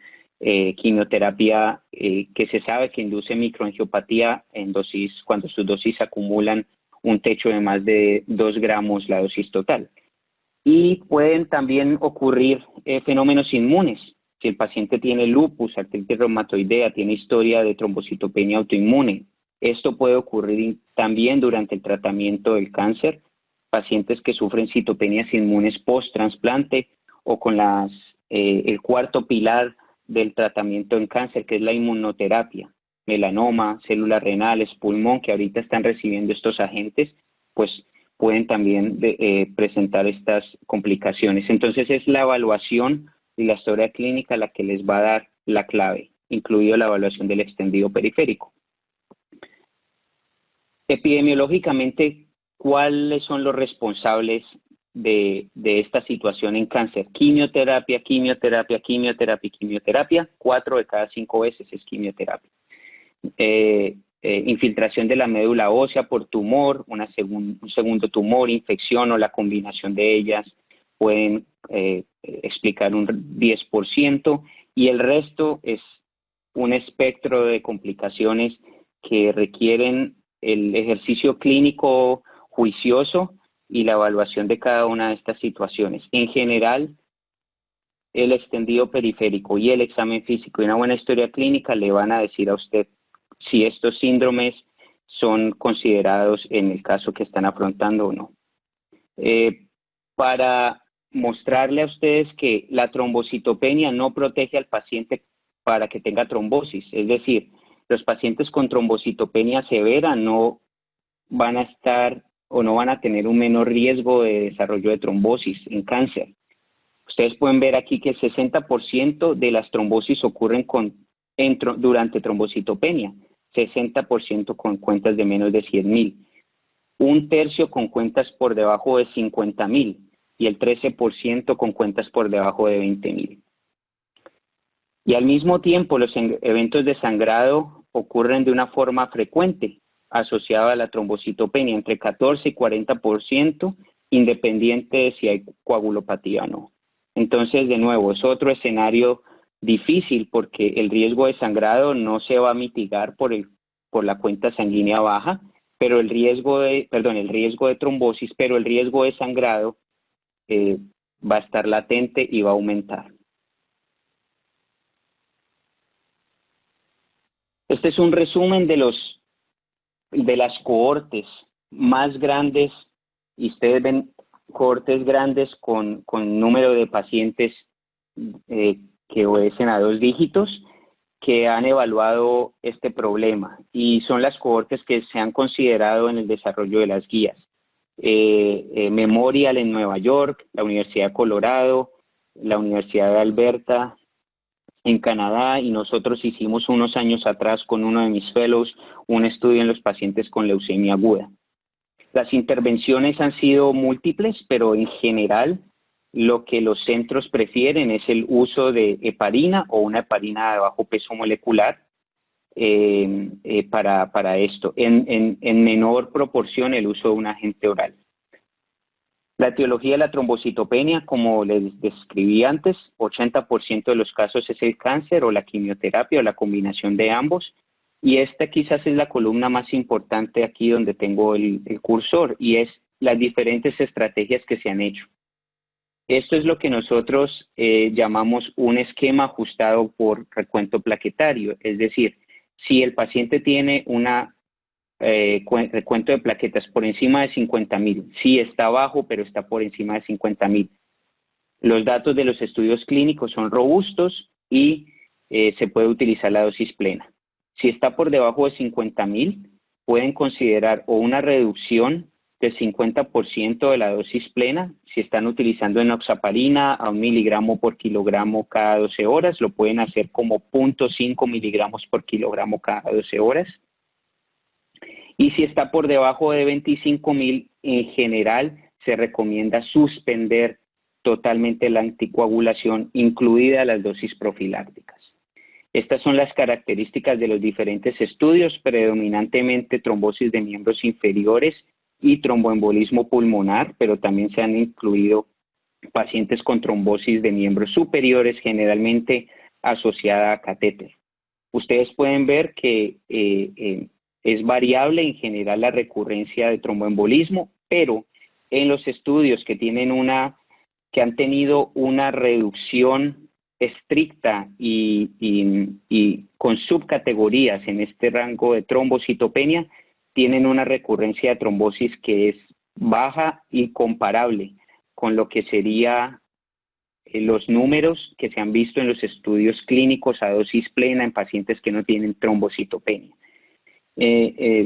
quimioterapia que se sabe que induce microangiopatía en dosis, cuando sus dosis acumulan un techo de más de 2 gramos la dosis total. Y pueden también ocurrir fenómenos inmunes. Si el paciente tiene lupus, artritis reumatoidea, tiene historia de trombocitopenia autoinmune, esto puede ocurrir también durante el tratamiento del cáncer. Pacientes que sufren citopenias inmunes post-trasplante, o con el cuarto pilar del tratamiento en cáncer, que es la inmunoterapia, melanoma, células renales, pulmón, que ahorita están recibiendo estos agentes, pues pueden también presentar estas complicaciones. Entonces es la evaluación y la historia clínica la que les va a dar la clave, incluido la evaluación del extendido periférico. Epidemiológicamente, ¿cuáles son los responsables de esta situación en cáncer? Quimioterapia, quimioterapia, quimioterapia, quimioterapia. 4 de cada 5 veces es quimioterapia. Infiltración de la médula ósea por tumor, un segundo tumor, infección o la combinación de ellas pueden explicar un 10%, y el resto es un espectro de complicaciones que requieren el ejercicio clínico juicioso y la evaluación de cada una de estas situaciones. En general, el extendido periférico y el examen físico y una buena historia clínica le van a decir a usted si estos síndromes son considerados en el caso que están afrontando o no. Para mostrarle a ustedes que la trombocitopenia no protege al paciente para que tenga trombosis, es decir, los pacientes con trombocitopenia severa no van a estar o no van a tener un menor riesgo de desarrollo de trombosis en cáncer. Ustedes pueden ver aquí que el 60% de las trombosis ocurren durante trombocitopenia, 60% con cuentas de menos de 100.000, un tercio con cuentas por debajo de 50.000 y el 13% con cuentas por debajo de 20.000. Y al mismo tiempo, los eventos de sangrado ocurren de una forma frecuente asociada a la trombocitopenia, entre 14 y 40%, independiente de si hay coagulopatía o no. Entonces, de nuevo, es otro escenario difícil porque el riesgo de sangrado no se va a mitigar por la cuenta sanguínea baja, pero el riesgo de trombosis, pero el riesgo de sangrado va a estar latente y va a aumentar. Este es un resumen de las cohortes más grandes, y ustedes ven cohortes grandes con número de pacientes que obedecen a 2 dígitos que han evaluado este problema, y son las cohortes que se han considerado en el desarrollo de las guías. Memorial en Nueva York, la Universidad de Colorado, la Universidad de Alberta en Canadá, y nosotros hicimos unos años atrás con uno de mis fellows un estudio en los pacientes con leucemia aguda. Las intervenciones han sido múltiples, pero en general lo que los centros prefieren es el uso de heparina o una heparina de bajo peso molecular para esto. En menor proporción el uso de un agente oral. La etiología de la trombocitopenia, como les describí antes, 80% de los casos es el cáncer o la quimioterapia o la combinación de ambos. Y esta quizás es la columna más importante aquí donde tengo el cursor, y es las diferentes estrategias que se han hecho. Esto es lo que nosotros llamamos un esquema ajustado por recuento plaquetario, es decir, si el paciente tiene una recuento de plaquetas por encima de 50.000, sí está bajo, pero está por encima de 50.000. Los datos de los estudios clínicos son robustos y se puede utilizar la dosis plena. Si está por debajo de 50.000, pueden considerar o una reducción del 50% de la dosis plena. Si están utilizando enoxaparina a 1 miligramo por kilogramo cada 12 horas, lo pueden hacer como 0.5 miligramos por kilogramo cada 12 horas. Y si está por debajo de 25.000, en general se recomienda suspender totalmente la anticoagulación, incluida las dosis profilácticas. Estas son las características de los diferentes estudios, predominantemente trombosis de miembros inferiores y tromboembolismo pulmonar, pero también se han incluido pacientes con trombosis de miembros superiores, generalmente asociada a catéter. Ustedes pueden ver que es variable en general la recurrencia de tromboembolismo, pero en los estudios que han tenido una reducción estricta y con subcategorías en este rango de trombocitopenia, tienen una recurrencia de trombosis que es baja y comparable con lo que sería los números que se han visto en los estudios clínicos a dosis plena en pacientes que no tienen trombocitopenia.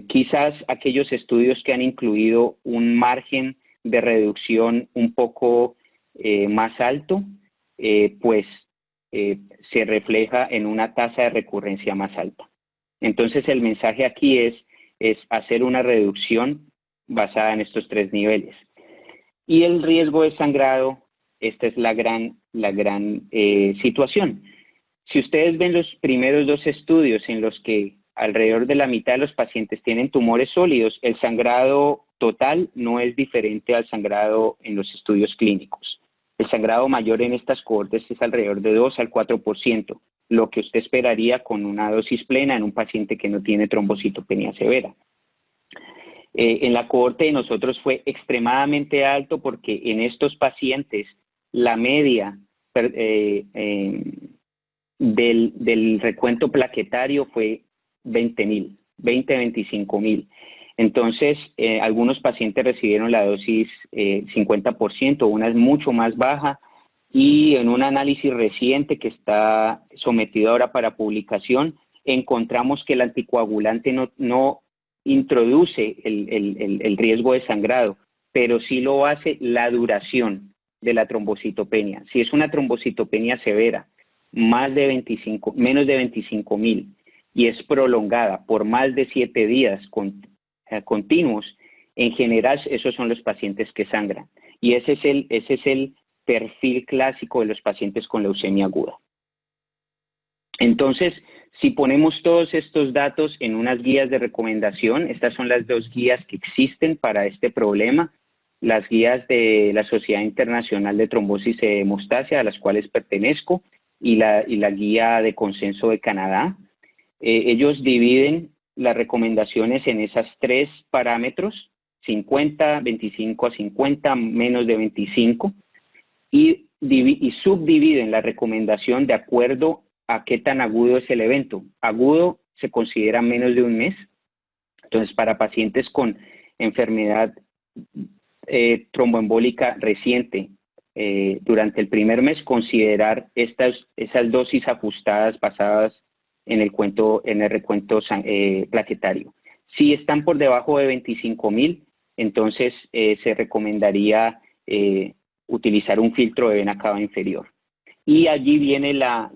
Quizás aquellos estudios que han incluido un margen de reducción un poco más alto, se refleja en una tasa de recurrencia más alta. Entonces el mensaje aquí es es hacer una reducción basada en estos 3 niveles. Y el riesgo de sangrado, esta es la gran situación. Si ustedes ven los primeros 2 estudios en los que alrededor de la mitad de los pacientes tienen tumores sólidos, el sangrado total no es diferente al sangrado en los estudios clínicos. El sangrado mayor en estas cohortes es alrededor de 2 al 4%, lo que usted esperaría con una dosis plena en un paciente que no tiene trombocitopenia severa. En la cohorte de nosotros fue extremadamente alto porque en estos pacientes la media del recuento plaquetario fue 25,000. Entonces, algunos pacientes recibieron la dosis 50%, una es mucho más baja, y en un análisis reciente que está sometido ahora para publicación, encontramos que el anticoagulante no introduce el riesgo de sangrado, pero sí lo hace la duración de la trombocitopenia. Si es una trombocitopenia severa, menos de 25,000, y es prolongada por más de 7 días continuos, en general esos son los pacientes que sangran. Y ese es el perfil clásico de los pacientes con leucemia aguda. Entonces, si ponemos todos estos datos en unas guías de recomendación, estas son las 2 guías que existen para este problema, las guías de la Sociedad Internacional de Trombosis y Hemostasia, a las cuales pertenezco, y la guía de consenso de Canadá. Ellos dividen las recomendaciones en esas 3 parámetros, 50, 25 a 50, menos de 25, y subdividen la recomendación de acuerdo a qué tan agudo es el evento. Agudo se considera menos de un mes. Entonces, para pacientes con enfermedad tromboembólica reciente, durante el primer mes, considerar esas dosis ajustadas basadas en el recuento plaquetario. Si están por debajo de 25,000, entonces se recomendaría utilizar un filtro de vena cava inferior. Y allí viene la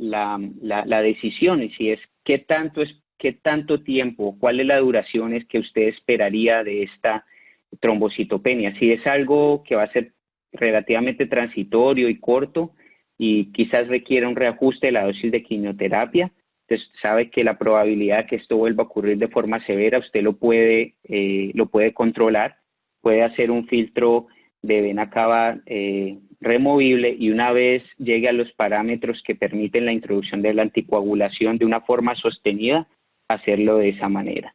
decisión, y si es qué tanto tiempo, cuál es la duración que usted esperaría de esta trombocitopenia. Si es algo que va a ser relativamente transitorio y corto y quizás requiera un reajuste de la dosis de quimioterapia, entonces sabe que la probabilidad de que esto vuelva a ocurrir de forma severa usted lo puede controlar, puede hacer un filtro de vena cava removible, y una vez llegue a los parámetros que permiten la introducción de la anticoagulación de una forma sostenida, hacerlo de esa manera.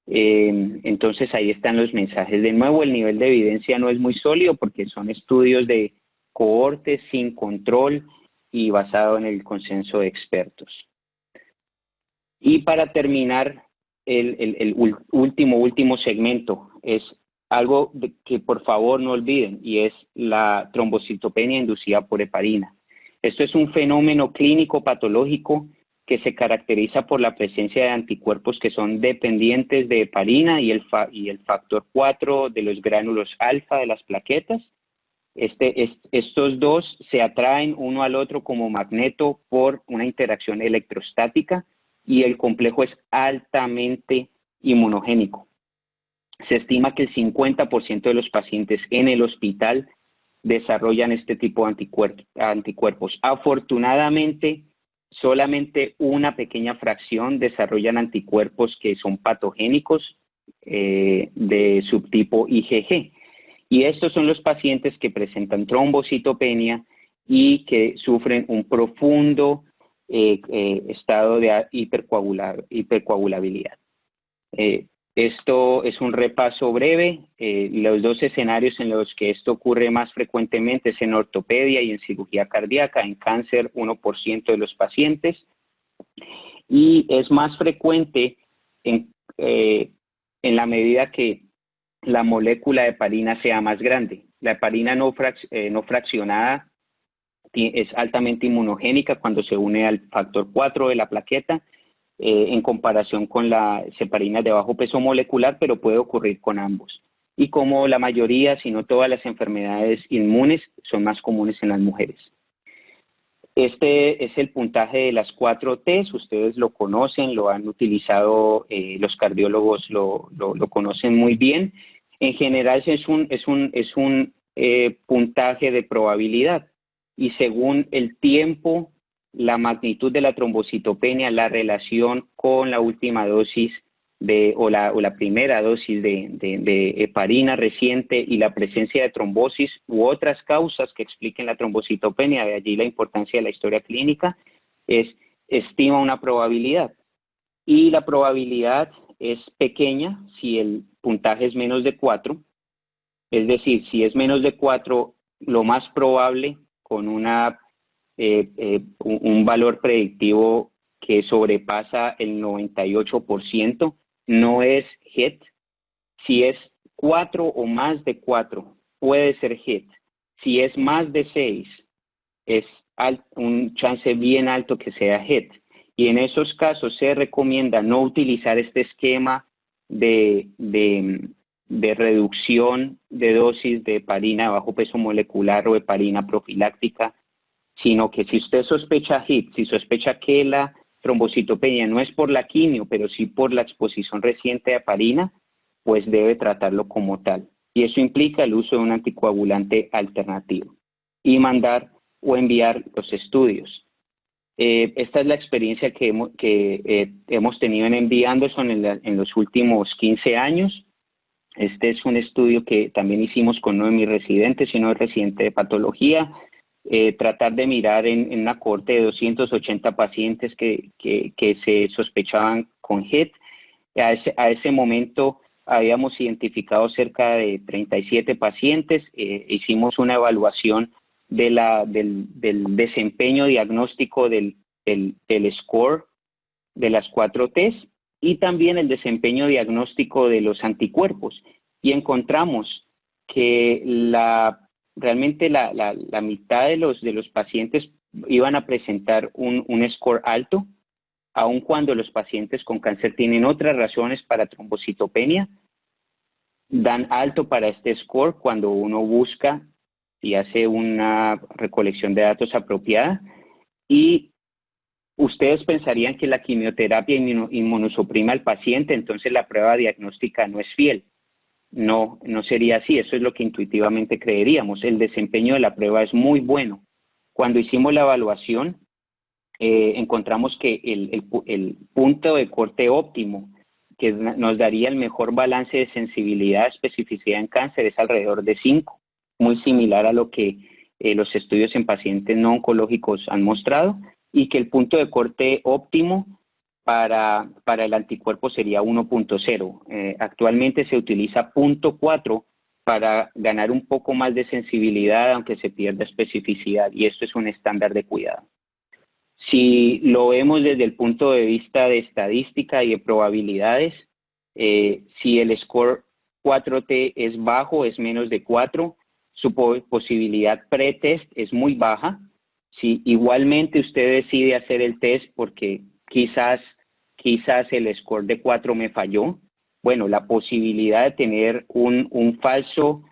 Entonces ahí están los mensajes. De nuevo, el nivel de evidencia no es muy sólido porque son estudios de cohortes sin control y basado en el consenso de expertos. Y para terminar, el último segmento es algo que por favor no olviden, y es la trombocitopenia inducida por heparina. Esto es un fenómeno clínico patológico que se caracteriza por la presencia de anticuerpos que son dependientes de heparina y el factor 4 de los gránulos alfa de las plaquetas. Estos dos se atraen uno al otro como magneto por una interacción electrostática, y el complejo es altamente inmunogénico. Se estima que el 50% de los pacientes en el hospital desarrollan este tipo de anticuerpos. Afortunadamente, solamente una pequeña fracción desarrollan anticuerpos que son patogénicos de subtipo IgG. Y estos son los pacientes que presentan trombocitopenia y que sufren un profundo estado de hipercoagulabilidad. Esto es un repaso breve. Los 2 escenarios en los que esto ocurre más frecuentemente es en ortopedia y en cirugía cardíaca. En cáncer, 1% de los pacientes. Y es más frecuente en la medida que la molécula de heparina sea más grande. La heparina no fraccionada es altamente inmunogénica cuando se une al factor 4 de la plaqueta, en comparación con las heparinas de bajo peso molecular, pero puede ocurrir con ambos. Y como la mayoría, si no todas las enfermedades inmunes, son más comunes en las mujeres. Este es el puntaje de las 4 Ts, ustedes lo conocen, lo han utilizado, los cardiólogos lo conocen muy bien. En general es un puntaje de probabilidad y según el tiempo, la magnitud de la trombocitopenia, la relación con la última dosis o la primera dosis de heparina reciente y la presencia de trombosis u otras causas que expliquen la trombocitopenia, de allí la importancia de la historia clínica, estima una probabilidad. Y la probabilidad es pequeña si el puntaje es menos de 4, es decir, si es menos de 4, lo más probable con un valor predictivo que sobrepasa el 98%, no es HIT. Si es 4 o más de 4, puede ser HIT. Si es más de 6, es un chance bien alto que sea HIT. Y en esos casos se recomienda no utilizar este esquema de reducción de dosis de heparina de bajo peso molecular o heparina profiláctica, sino que si usted sospecha HIT, si sospecha que la trombocitopenia no es por la quimio, pero sí por la exposición reciente a heparina, pues debe tratarlo como tal. Y eso implica el uso de un anticoagulante alternativo y mandar o enviar los estudios. Esta es la experiencia que hemos tenido en enviando en los últimos 15 años. Este es un estudio que también hicimos con uno de mis residentes y uno residente de patología. Tratar de mirar en una cohorte de 280 pacientes que se sospechaban con HIT. A ese momento habíamos identificado cerca de 37 pacientes. Hicimos una evaluación del desempeño diagnóstico del score de las 4 Ts y también el desempeño diagnóstico de los anticuerpos. Y encontramos que realmente la mitad de los pacientes iban a presentar un score alto, aun cuando los pacientes con cáncer tienen otras razones para trombocitopenia, dan alto para este score cuando uno busca y hace una recolección de datos apropiada. Y ustedes pensarían que la quimioterapia inmunosuprime al paciente, entonces la prueba diagnóstica no es fiel. No sería así, eso es lo que intuitivamente creeríamos. El desempeño de la prueba es muy bueno. Cuando hicimos la evaluación, encontramos que el punto de corte óptimo, que nos daría el mejor balance de sensibilidad, especificidad en cáncer, es alrededor de 5, muy similar a lo que los estudios en pacientes no oncológicos han mostrado, y que el punto de corte óptimo para el anticuerpo sería 1.0. Actualmente se utiliza 0.4 para ganar un poco más de sensibilidad, aunque se pierda especificidad, y esto es un estándar de cuidado. Si lo vemos desde el punto de vista de estadística y de probabilidades, si el score 4T es bajo, es menos de 4, su posibilidad pretest es muy baja. Si igualmente usted decide hacer el test porque quizás el score de 4 me falló, bueno, la posibilidad de tener un falso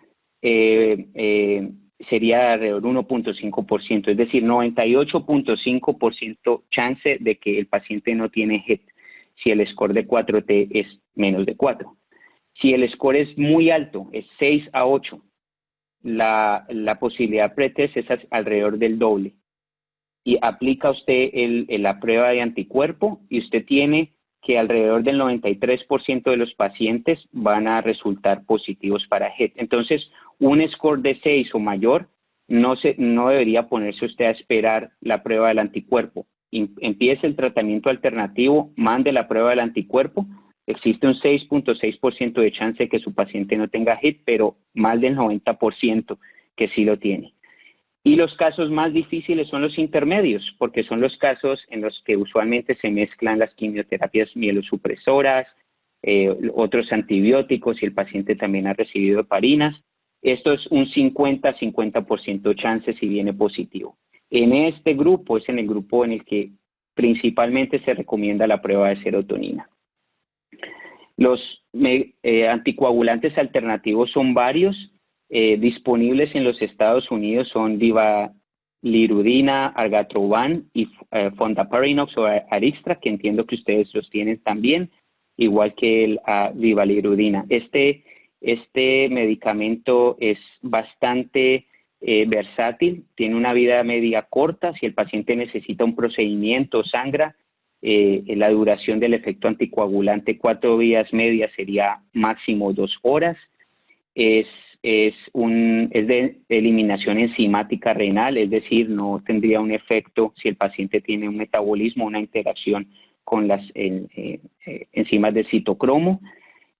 sería alrededor de 1.5%, es decir, 98.5% chance de que el paciente no tiene HIT si el score de 4T es menos de 4. Si el score es muy alto, es 6 a 8, la posibilidad pretest es alrededor del doble. Y aplica usted la prueba de anticuerpo y usted tiene que alrededor del 93% de los pacientes van a resultar positivos para HIT. Entonces, un score de 6 o mayor no debería ponerse usted a esperar la prueba del anticuerpo. Empiece el tratamiento alternativo, mande la prueba del anticuerpo. Existe un 6.6% de chance de que su paciente no tenga HIT, pero más del 90% que sí lo tiene. Y los casos más difíciles son los intermedios, porque son los casos en los que usualmente se mezclan las quimioterapias mielosupresoras, otros antibióticos y el paciente también ha recibido heparinas. Esto es un 50-50% chance si viene positivo. En este grupo es en el grupo en el que principalmente se recomienda la prueba de serotonina. Los anticoagulantes alternativos son varios. Disponibles en los Estados Unidos son vivalirudina, argatroban y fondaparinux o Arixtra, que entiendo que ustedes los tienen también, igual que el vivalirudina. Este medicamento es bastante versátil, tiene una vida media corta. Si el paciente necesita un procedimiento, sangra, la duración del efecto anticoagulante 4 días media sería máximo 2 horas. Es de eliminación enzimática renal, es decir, no tendría un efecto si el paciente tiene un metabolismo, una interacción con las enzimas de citocromo,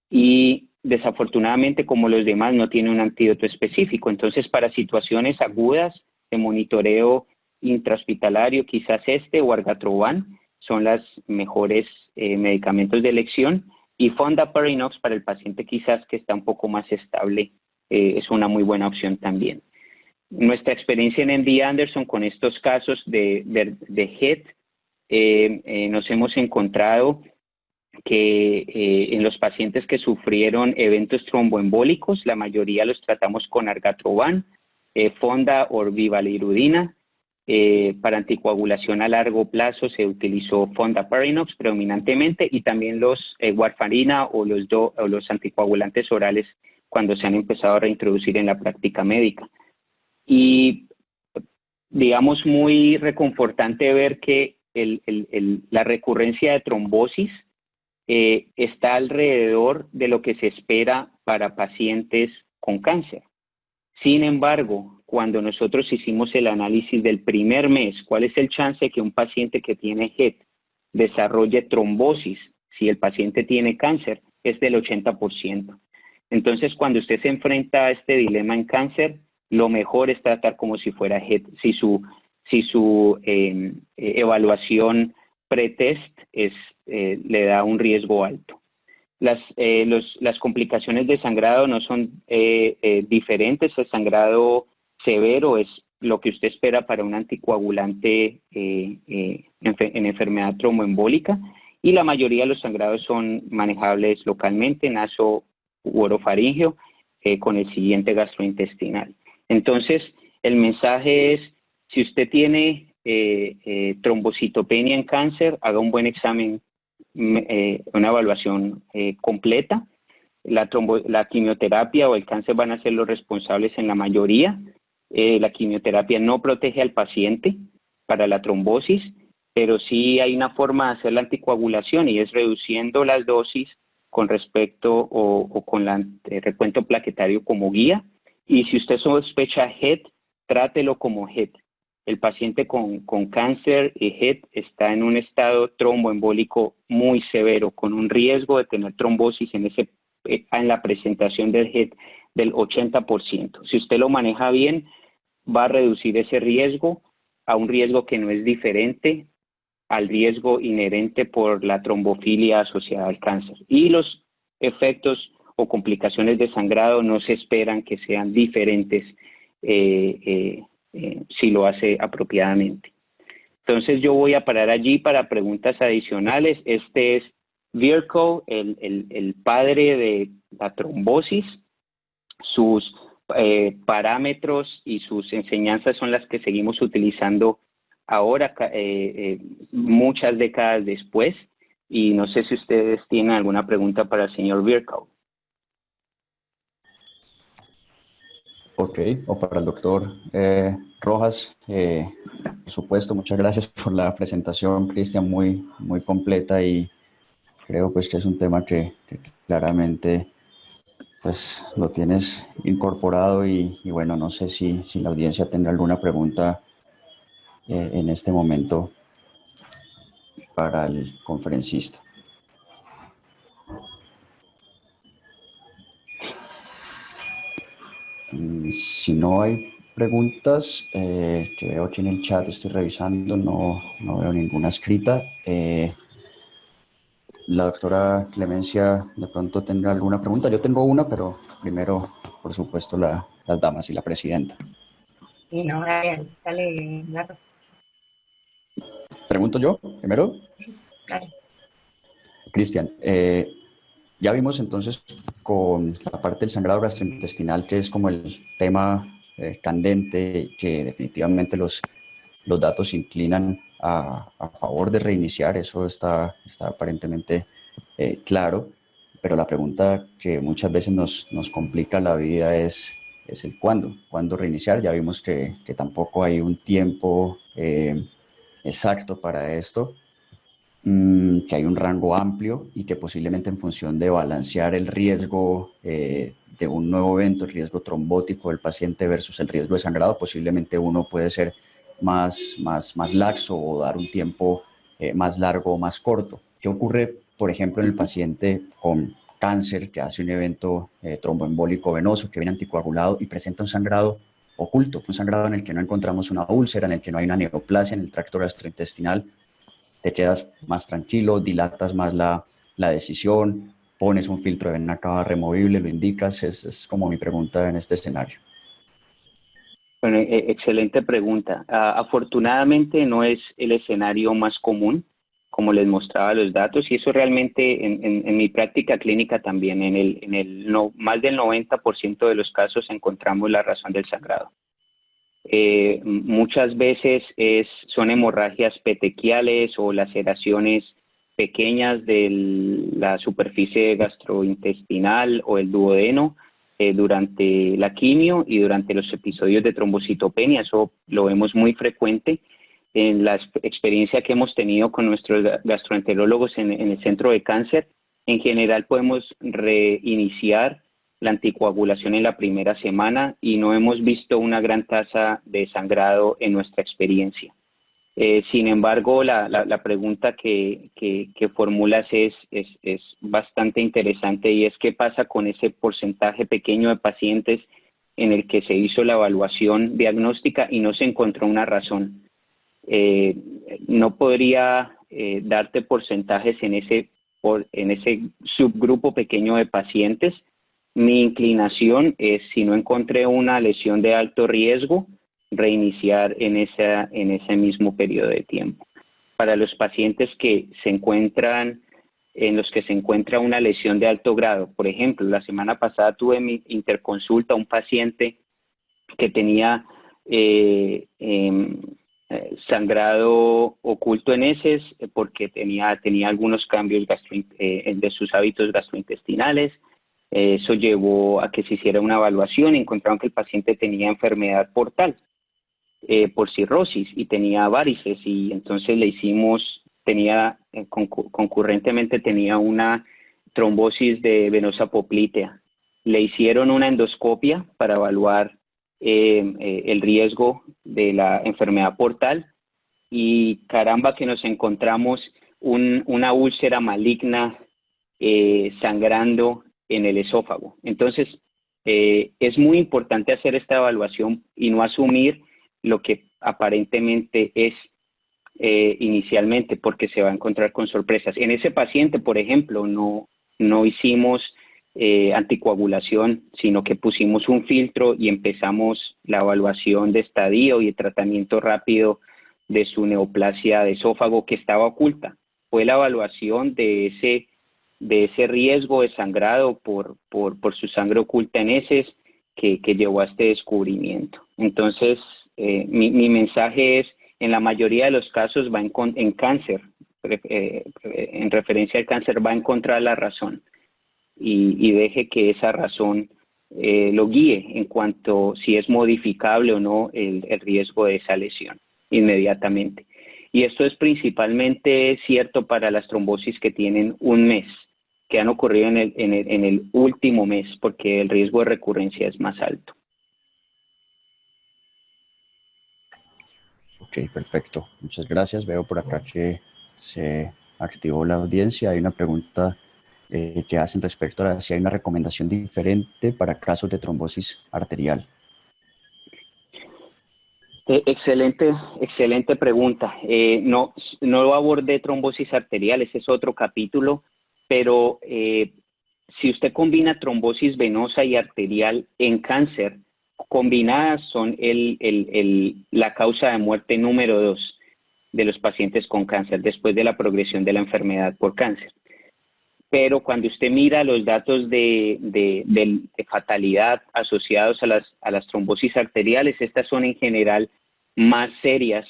y desafortunadamente, como los demás, no tiene un antídoto específico. Entonces, para situaciones agudas de monitoreo intrahospitalario, quizás o argatroban son los mejores medicamentos de elección, y fondaparinux para el paciente quizás que está un poco más estable es una muy buena opción también. Nuestra experiencia en MD Anderson con estos casos de HET, nos hemos encontrado que en los pacientes que sufrieron eventos tromboembólicos, la mayoría los tratamos con argatroban, fonda o vivalirudina. Para anticoagulación a largo plazo se utilizó fondaparinux predominantemente, y también los warfarina o los anticoagulantes orales cuando se han empezado a reintroducir en la práctica médica. Y digamos muy reconfortante ver que la recurrencia de trombosis está alrededor de lo que se espera para pacientes con cáncer. Sin embargo, cuando nosotros hicimos el análisis del primer mes, ¿cuál es el chance de que un paciente que tiene HET desarrolle trombosis si el paciente tiene cáncer? Es del 80%. Entonces, cuando usted se enfrenta a este dilema en cáncer, lo mejor es tratar como si fuera HET. Si su evaluación pretest le da un riesgo alto. Las complicaciones de sangrado no son diferentes. El sangrado severo es lo que usted espera para un anticoagulante en enfermedad tromboembólica, y la mayoría de los sangrados son manejables localmente, naso u orofaringeo, con el siguiente gastrointestinal. Entonces, el mensaje es, si usted tiene trombocitopenia en cáncer, haga un buen examen, una evaluación completa. La quimioterapia o el cáncer van a ser los responsables en la mayoría. La quimioterapia no protege al paciente para la trombosis, pero sí hay una forma de hacer la anticoagulación, y es reduciendo las dosis con respecto o con el recuento plaquetario como guía. Y si usted sospecha HET, trátelo como HET. El paciente con cáncer y HET está en un estado tromboembólico muy severo, con un riesgo de tener trombosis en la presentación del HET del 80%. Si usted lo maneja bien, va a reducir ese riesgo a un riesgo que no es diferente al riesgo inherente por la trombofilia asociada al cáncer. Y los efectos o complicaciones de sangrado no se esperan que sean diferentes si lo hace apropiadamente. Entonces yo voy a parar allí para preguntas adicionales. Este es Virchow, el padre de la trombosis. Sus parámetros y sus enseñanzas son las que seguimos utilizando ahora, muchas décadas después, y no sé si ustedes tienen alguna pregunta para el señor Virchow. Ok, o para el doctor Rojas, por supuesto, muchas gracias por la presentación, Cristian, muy completa, y creo pues que es un tema que claramente pues lo tienes incorporado, y bueno, no sé si la audiencia tendrá alguna pregunta en este momento para el conferencista. Si no hay preguntas, que veo aquí en el chat, estoy revisando, no veo ninguna escrita. La doctora Clemencia de pronto tendrá alguna pregunta. Yo tengo una, pero primero, por supuesto, las damas y la presidenta. Sí, no, dale, Eduardo. ¿Pregunto yo primero? Sí, dale. Cristian, ya vimos entonces con la parte del sangrado gastrointestinal, que es como el tema candente, que definitivamente los datos inclinan a favor de reiniciar, eso está aparentemente claro, pero la pregunta que muchas veces nos complica la vida es el cuándo reiniciar. Ya vimos que tampoco hay un tiempo exacto para esto, que hay un rango amplio y que posiblemente en función de balancear el riesgo de un nuevo evento, el riesgo trombótico del paciente versus el riesgo de sangrado, posiblemente uno puede ser más laxo o dar un tiempo más largo o más corto. ¿Qué ocurre, por ejemplo, en el paciente con cáncer que hace un evento tromboembólico venoso, que viene anticoagulado y presenta un sangrado oculto, un sangrado en el que no encontramos una úlcera, en el que no hay una neoplasia en el tracto gastrointestinal? Te quedas más tranquilo, dilatas más la decisión, pones un filtro de vena cava removible, lo indicas. Es como mi pregunta en este escenario. Bueno, excelente pregunta. Afortunadamente no es el escenario más común, como les mostraba los datos, y eso realmente en mi práctica clínica también, más del 90% de los casos encontramos la razón del sangrado. Muchas veces son hemorragias petequiales o laceraciones pequeñas de la superficie gastrointestinal o el duodeno durante la quimio y durante los episodios de trombocitopenia. Eso lo vemos muy frecuente en la experiencia que hemos tenido con nuestros gastroenterólogos en el centro de cáncer. En general podemos reiniciar la anticoagulación en la primera semana y no hemos visto una gran tasa de sangrado en nuestra experiencia. Sin embargo, la pregunta que formulas es bastante interesante, y es qué pasa con ese porcentaje pequeño de pacientes en el que se hizo la evaluación diagnóstica y no se encontró una razón. No podría darte porcentajes en ese subgrupo pequeño de pacientes. Mi inclinación es, si no encontré una lesión de alto riesgo, reiniciar en ese mismo periodo de tiempo. Para los pacientes en los que se encuentra una lesión de alto grado, por ejemplo, la semana pasada tuve mi interconsulta un paciente que tenía sangrado oculto en heces porque tenía algunos cambios de sus hábitos gastrointestinales. Eso llevó a que se hiciera una evaluación y encontraron que el paciente tenía enfermedad portal por cirrosis y tenía varices, y entonces concurrentemente tenía una trombosis de venosa poplitea. Le hicieron una endoscopia para evaluar el riesgo de la enfermedad portal, y caramba que nos encontramos una úlcera maligna sangrando en el esófago. Entonces, es muy importante hacer esta evaluación y no asumir lo que aparentemente es inicialmente, porque se va a encontrar con sorpresas. En ese paciente, por ejemplo, no hicimos anticoagulación, sino que pusimos un filtro y empezamos la evaluación de estadio y el tratamiento rápido de su neoplasia de esófago que estaba oculta. Fue la evaluación de ese riesgo de sangrado por su sangre oculta en heces que llevó a este descubrimiento. Entonces, mi mensaje es, en la mayoría de los casos en cáncer, en referencia al cáncer, va a encontrar la razón y deje que esa razón lo guíe en cuanto si es modificable o no el riesgo de esa lesión inmediatamente. Y esto es principalmente cierto para las trombosis que tienen un mes, que han ocurrido en el último mes, porque el riesgo de recurrencia es más alto. Ok, perfecto. Muchas gracias. Veo por acá que se activó la audiencia. Hay una pregunta que hacen respecto a si hay una recomendación diferente para casos de trombosis arterial. Excelente pregunta. No abordé trombosis arterial, ese es otro capítulo, pero si usted combina trombosis venosa y arterial en cáncer, combinadas son la causa de muerte número 2 de los pacientes con cáncer después de la progresión de la enfermedad por cáncer. pero cuando usted mira los datos de fatalidad asociados a las trombosis arteriales, estas son en general más serias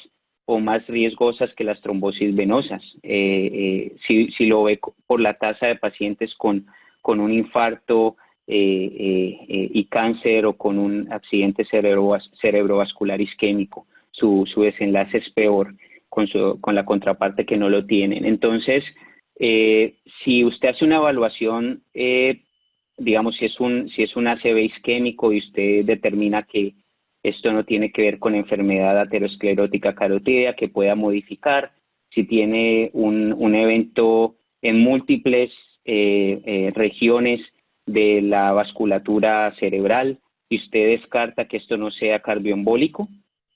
o más riesgosas que las trombosis venosas. Si lo ve por la tasa de pacientes con un infarto y cáncer o con un accidente cerebrovascular isquémico, su desenlace es peor con la contraparte que no lo tienen. Entonces, si usted hace una evaluación, digamos, si es un ACV isquémico y usted determina que esto no tiene que ver con enfermedad aterosclerótica carotídea que pueda modificar, si tiene un evento en múltiples regiones de la vasculatura cerebral y usted descarta que esto no sea cardioembólico,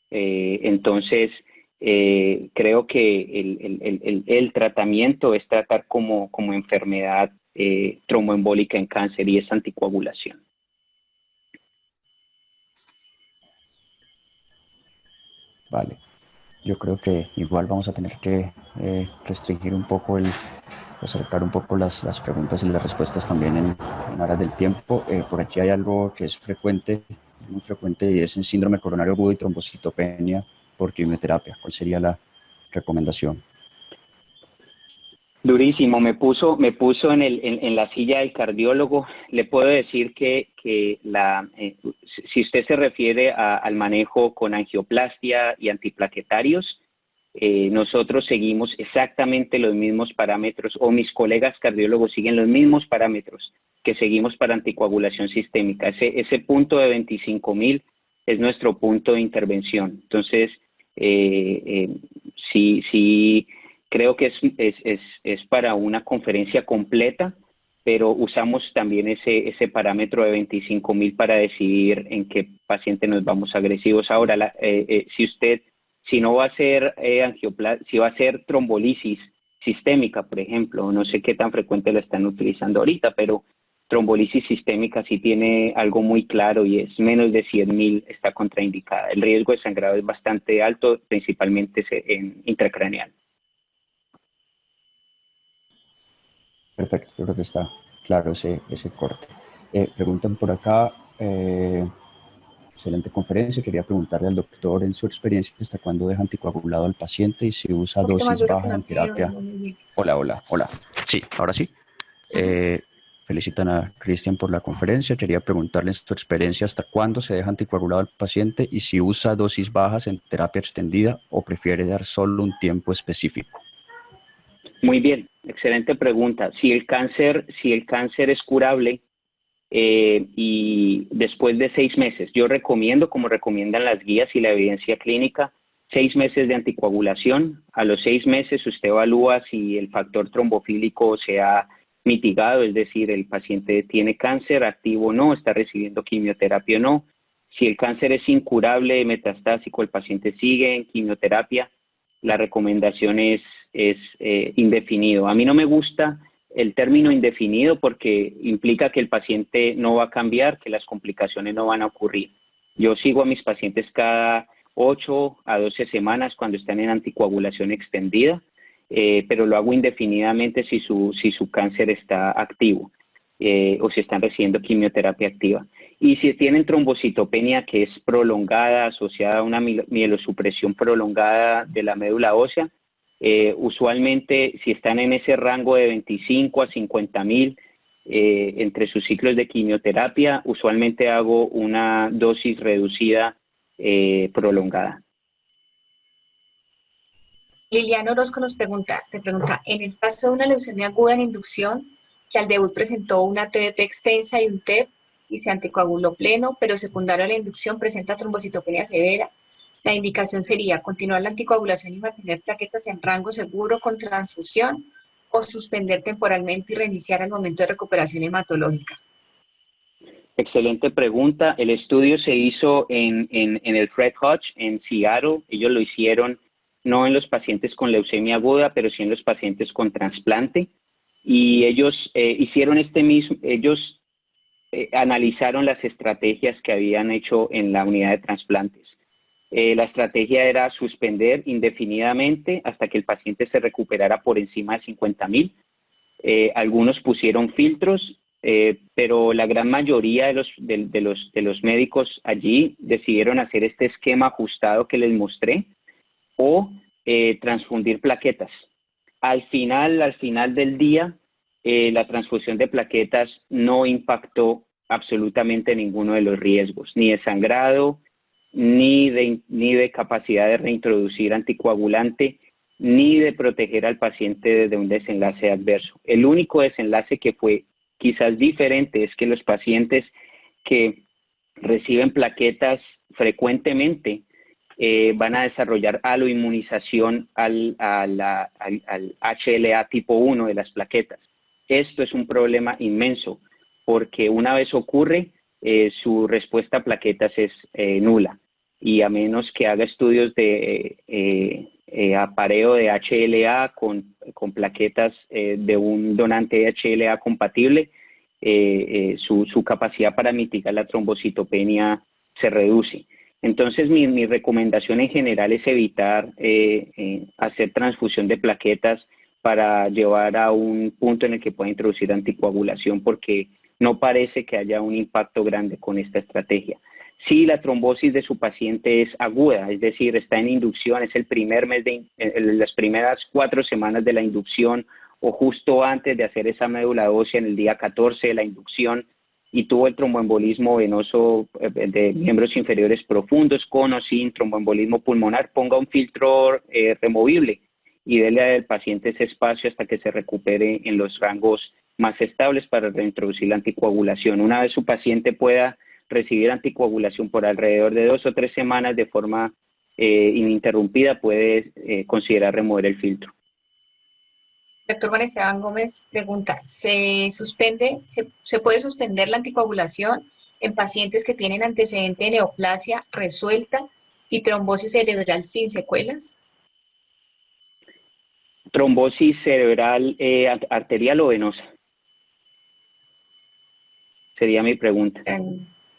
entonces creo que el tratamiento es tratar como enfermedad tromboembólica en cáncer y es anticoagulación. Vale, yo creo que igual vamos a tener que restringir un poco acercar un poco las preguntas y las respuestas también en aras del tiempo. Por aquí hay algo que es frecuente, muy frecuente, y es el síndrome coronario agudo y trombocitopenia por quimioterapia. ¿Cuál sería la recomendación? Durísimo, me puso en la silla del cardiólogo. Le puedo decir que si usted se refiere al manejo con angioplastia y antiplaquetarios, nosotros seguimos exactamente los mismos parámetros, o mis colegas cardiólogos siguen los mismos parámetros que seguimos para anticoagulación sistémica. Ese punto de 25.000 es nuestro punto de intervención. Entonces, sí, creo que es para una conferencia completa, pero usamos también ese parámetro de 25.000 para decidir en qué paciente nos vamos agresivos. Ahora, si no va a ser si va a ser trombolisis sistémica, por ejemplo, no sé qué tan frecuente la están utilizando ahorita, pero trombolisis sistémica sí tiene algo muy claro y es menos de 100.000 está contraindicada. El riesgo de sangrado es bastante alto, principalmente en intracraneal. Perfecto, yo creo que está claro ese corte. Preguntan por acá, excelente conferencia, quería preguntarle al doctor en su experiencia hasta cuándo deja anticoagulado al paciente y si usa dosis bajas en terapia. Hola. Sí, ahora sí. Felicitan a Cristian por la conferencia, quería preguntarle en su experiencia hasta cuándo se deja anticoagulado al paciente y si usa dosis bajas en terapia extendida o prefiere dar solo un tiempo específico. Muy bien, excelente pregunta. Si el cáncer es curable y después de 6 meses, yo recomiendo, como recomiendan las guías y la evidencia clínica, 6 meses de anticoagulación. A los 6 meses usted evalúa si el factor trombofílico se ha mitigado, es decir, el paciente tiene cáncer activo o no, está recibiendo quimioterapia o no. Si el cáncer es incurable, metastásico, el paciente sigue en quimioterapia, la recomendación es indefinido. A mí no me gusta el término indefinido porque implica que el paciente no va a cambiar, que las complicaciones no van a ocurrir. Yo sigo a mis pacientes cada 8 a 12 semanas cuando están en anticoagulación extendida, pero lo hago indefinidamente si su cáncer está activo o si están recibiendo quimioterapia activa. Y si tienen trombocitopenia que es prolongada, asociada a una mielosupresión prolongada de la médula ósea, usualmente si están en ese rango de 25 a 50.000 entre sus ciclos de quimioterapia, usualmente hago una dosis reducida prolongada. Liliana Orozco te pregunta, en el caso de una leucemia aguda en inducción, que al debut presentó una TBP extensa y un TEP y se anticoaguló pleno, pero secundario a la inducción presenta trombocitopenia severa, la indicación sería continuar la anticoagulación y mantener plaquetas en rango seguro con transfusión o suspender temporalmente y reiniciar al momento de recuperación hematológica. Excelente pregunta. El estudio se hizo en el Fred Hutch en Seattle. Ellos lo hicieron no en los pacientes con leucemia aguda, pero sí en los pacientes con trasplante. Y ellos analizaron las estrategias que habían hecho en la unidad de trasplantes. La estrategia era suspender indefinidamente hasta que el paciente se recuperara por encima de 50.000. Algunos pusieron filtros, pero la gran mayoría de los médicos allí decidieron hacer este esquema ajustado que les mostré o transfundir plaquetas. Al final del día, la transfusión de plaquetas no impactó absolutamente ninguno de los riesgos, ni de sangrado, ni de capacidad de reintroducir anticoagulante, ni de proteger al paciente de un desenlace adverso. El único desenlace que fue quizás diferente es que los pacientes que reciben plaquetas frecuentemente van a desarrollar aloinmunización al HLA tipo 1 de las plaquetas. Esto es un problema inmenso porque una vez ocurre, su respuesta a plaquetas es nula, y a menos que haga estudios de apareo de HLA con plaquetas de un donante de HLA compatible, su capacidad para mitigar la trombocitopenia se reduce. Entonces, mi recomendación en general es evitar hacer transfusión de plaquetas para llevar a un punto en el que pueda introducir anticoagulación, porque no parece que haya un impacto grande con esta estrategia. Si la trombosis de su paciente es aguda, es decir, está en inducción, es el primer mes las primeras 4 semanas de la inducción o justo antes de hacer esa médula ósea en el día 14 de la inducción, y tuvo el tromboembolismo venoso de miembros inferiores profundos con o sin tromboembolismo pulmonar, ponga un filtro removible y dele al paciente ese espacio hasta que se recupere en los rangos más estables para reintroducir la anticoagulación. Una vez su paciente pueda recibir anticoagulación por alrededor de 2 o 3 semanas de forma ininterrumpida, puede considerar remover el filtro. Doctor Juan Esteban Gómez pregunta, ¿se puede suspender la anticoagulación en pacientes que tienen antecedente de neoplasia resuelta y trombosis cerebral sin secuelas? ¿Trombosis cerebral arterial o venosa? Sería mi pregunta.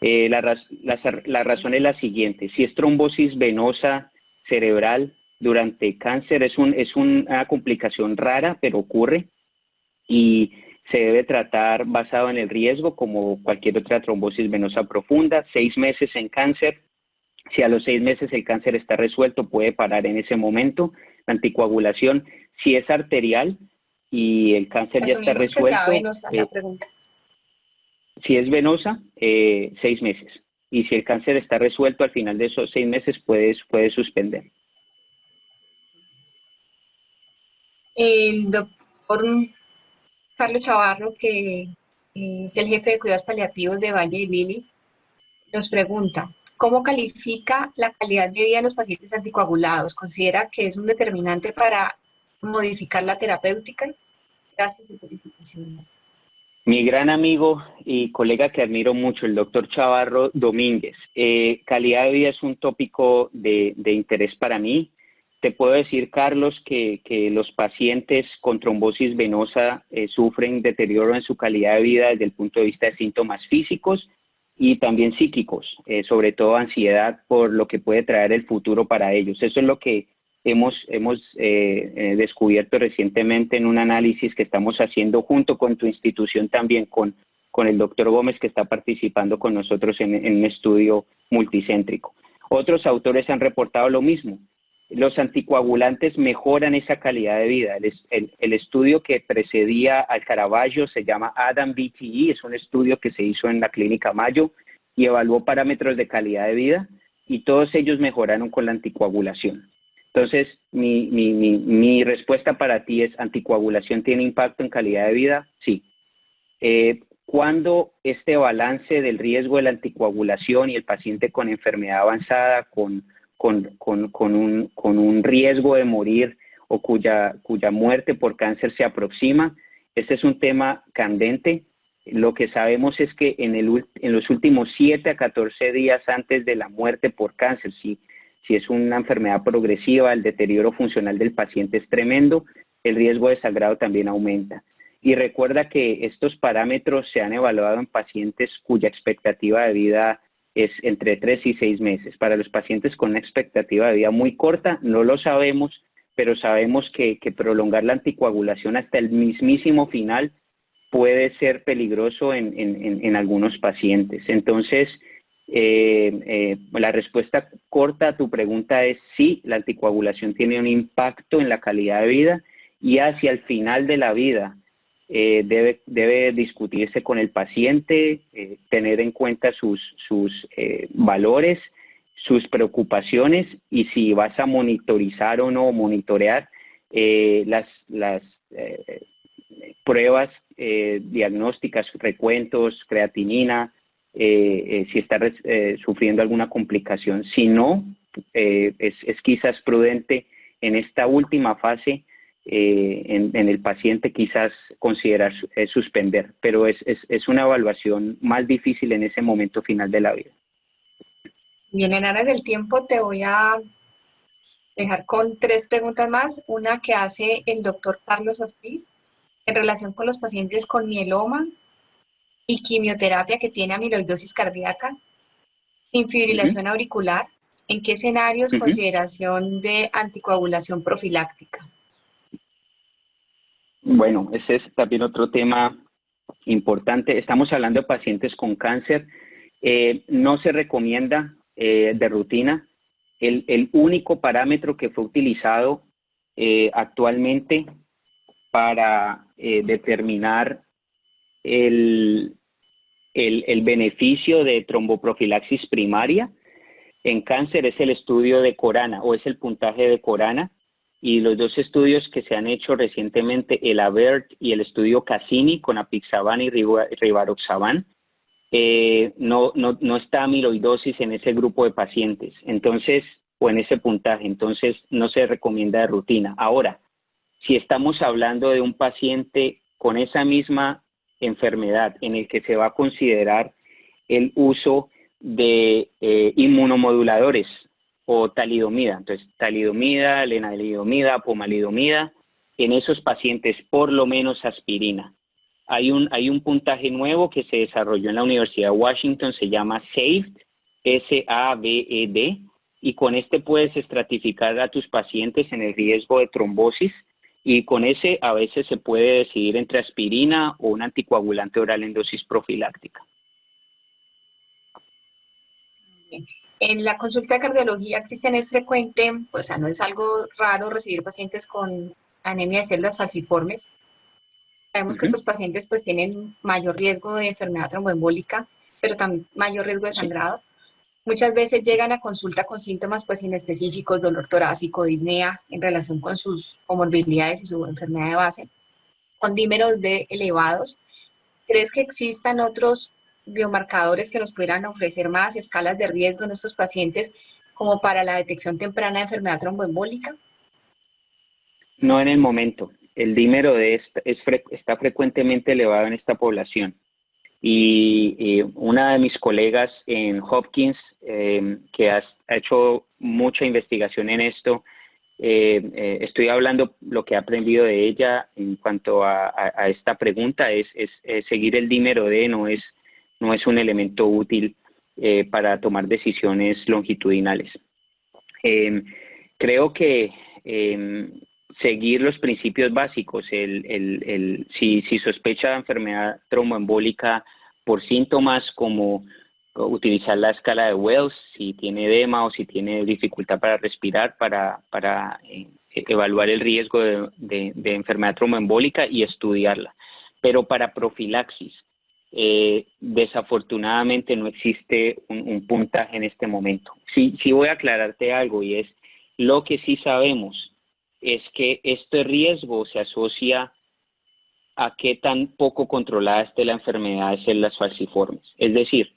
La razón es la siguiente: si es trombosis venosa cerebral durante cáncer, es una complicación rara, pero ocurre, y se debe tratar basado en el riesgo como cualquier otra trombosis venosa profunda. 6 meses en cáncer. Si a los 6 meses el cáncer está resuelto, puede parar en ese momento la anticoagulación. Si es arterial y el cáncer ya está resuelto, que sea venosa, la pregunta. Si es venosa, 6 meses. Y si el cáncer está resuelto al final de esos 6 meses, puede suspender. El doctor Carlos Chavarro, que es el jefe de cuidados paliativos de Valle y Lili, nos pregunta, ¿cómo califica la calidad de vida de los pacientes anticoagulados? ¿Considera que es un determinante para modificar la terapéutica? Gracias y felicitaciones. Mi gran amigo y colega que admiro mucho, el doctor Chavarro Domínguez. Calidad de vida es un tópico de interés para mí. Te puedo decir, Carlos, que los pacientes con trombosis venosa sufren deterioro en su calidad de vida desde el punto de vista de síntomas físicos y también psíquicos, sobre todo ansiedad por lo que puede traer el futuro para ellos. Eso es lo que hemos descubierto recientemente en un análisis que estamos haciendo junto con tu institución también, con el doctor Gómez, que está participando con nosotros en un estudio multicéntrico. Otros autores han reportado lo mismo. Los anticoagulantes mejoran esa calidad de vida. El estudio que precedía al Caraballo se llama ADAM-VTE, es un estudio que se hizo en la Clínica Mayo y evaluó parámetros de calidad de vida, y todos ellos mejoraron con la anticoagulación. Entonces, mi respuesta para ti es: ¿anticoagulación tiene impacto en calidad de vida? Sí. Cuando este balance del riesgo de la anticoagulación y el paciente con enfermedad avanzada, con un riesgo de morir o cuya muerte por cáncer se aproxima, este es un tema candente. Lo que sabemos es que en los últimos 7 a 14 días antes de la muerte por cáncer, si es una enfermedad progresiva, el deterioro funcional del paciente es tremendo, el riesgo de sangrado también aumenta. Y recuerda que estos parámetros se han evaluado en pacientes cuya expectativa de vida es entre 3 y 6 meses. Para los pacientes con una expectativa de vida muy corta, no lo sabemos, pero sabemos que prolongar la anticoagulación hasta el mismísimo final puede ser peligroso en algunos pacientes. Entonces, la respuesta corta a tu pregunta es sí, la anticoagulación tiene un impacto en la calidad de vida y hacia el final de la vida debe discutirse con el paciente, tener en cuenta sus valores, sus preocupaciones y si vas a monitorizar o no monitorear las pruebas diagnósticas, recuentos, creatinina, si está sufriendo alguna complicación. Si no, es quizás prudente en esta última fase en el paciente quizás considerar suspender, pero es una evaluación más difícil en ese momento final de la vida. Bien, en aras del tiempo te voy a dejar con 3 preguntas más. Una que hace el doctor Carlos Ortiz en relación con los pacientes con mieloma y quimioterapia que tiene amiloidosis cardíaca sin fibrilación auricular. ¿En qué escenarios consideración de anticoagulación profiláctica? Bueno, ese es también otro tema importante. Estamos hablando de pacientes con cáncer. No se recomienda de rutina. El único parámetro que fue utilizado actualmente para determinar el beneficio de tromboprofilaxis primaria en cáncer es el estudio de Corana o es el puntaje de Corana, y los 2 estudios que se han hecho recientemente, el AVERT y el estudio Cassini con apixaban y rivaroxaban, no está amiloidosis en ese grupo de pacientes, entonces, o en ese puntaje, entonces no se recomienda de rutina. Ahora, si estamos hablando de un paciente con esa misma enfermedad en el que se va a considerar el uso de inmunomoduladores o talidomida, entonces talidomida, lenalidomida, pomalidomida, en esos pacientes por lo menos aspirina. Hay un puntaje nuevo que se desarrolló en la Universidad de Washington, se llama SAVED, S-A-V-E-D, y con este puedes estratificar a tus pacientes en el riesgo de trombosis, y con ese a veces se puede decidir entre aspirina o un anticoagulante oral en dosis profiláctica. En la consulta de cardiología, Cristian, es frecuente, o sea, no es algo raro recibir pacientes con anemia de células falciformes. Sabemos que estos pacientes pues tienen mayor riesgo de enfermedad tromboembólica, pero también mayor riesgo de sangrado. Muchas veces llegan a consulta con síntomas pues inespecíficos, dolor torácico, disnea, en relación con sus comorbilidades y su enfermedad de base, con dímeros D elevados. ¿Crees que existan otros biomarcadores que nos pudieran ofrecer más escalas de riesgo en estos pacientes como para la detección temprana de enfermedad tromboembólica? No en el momento. El dímero D está frecuentemente elevado en esta población. Y una de mis colegas en Hopkins, que ha hecho mucha investigación en esto, estoy hablando lo que he aprendido de ella en cuanto a esta pregunta, es seguir el dímero D, no es un elemento útil para tomar decisiones longitudinales. Creo que seguir los principios básicos, si sospecha de enfermedad tromboembólica por síntomas como utilizar la escala de Wells, si tiene edema o si tiene dificultad para respirar, para evaluar el riesgo de enfermedad tromboembólica y estudiarla. Pero para profilaxis, desafortunadamente no existe un puntaje en este momento. Sí voy a aclararte algo, y es lo que sí sabemos es que este riesgo se asocia a qué tan poco controlada esté la enfermedad de células falciformes. Es decir,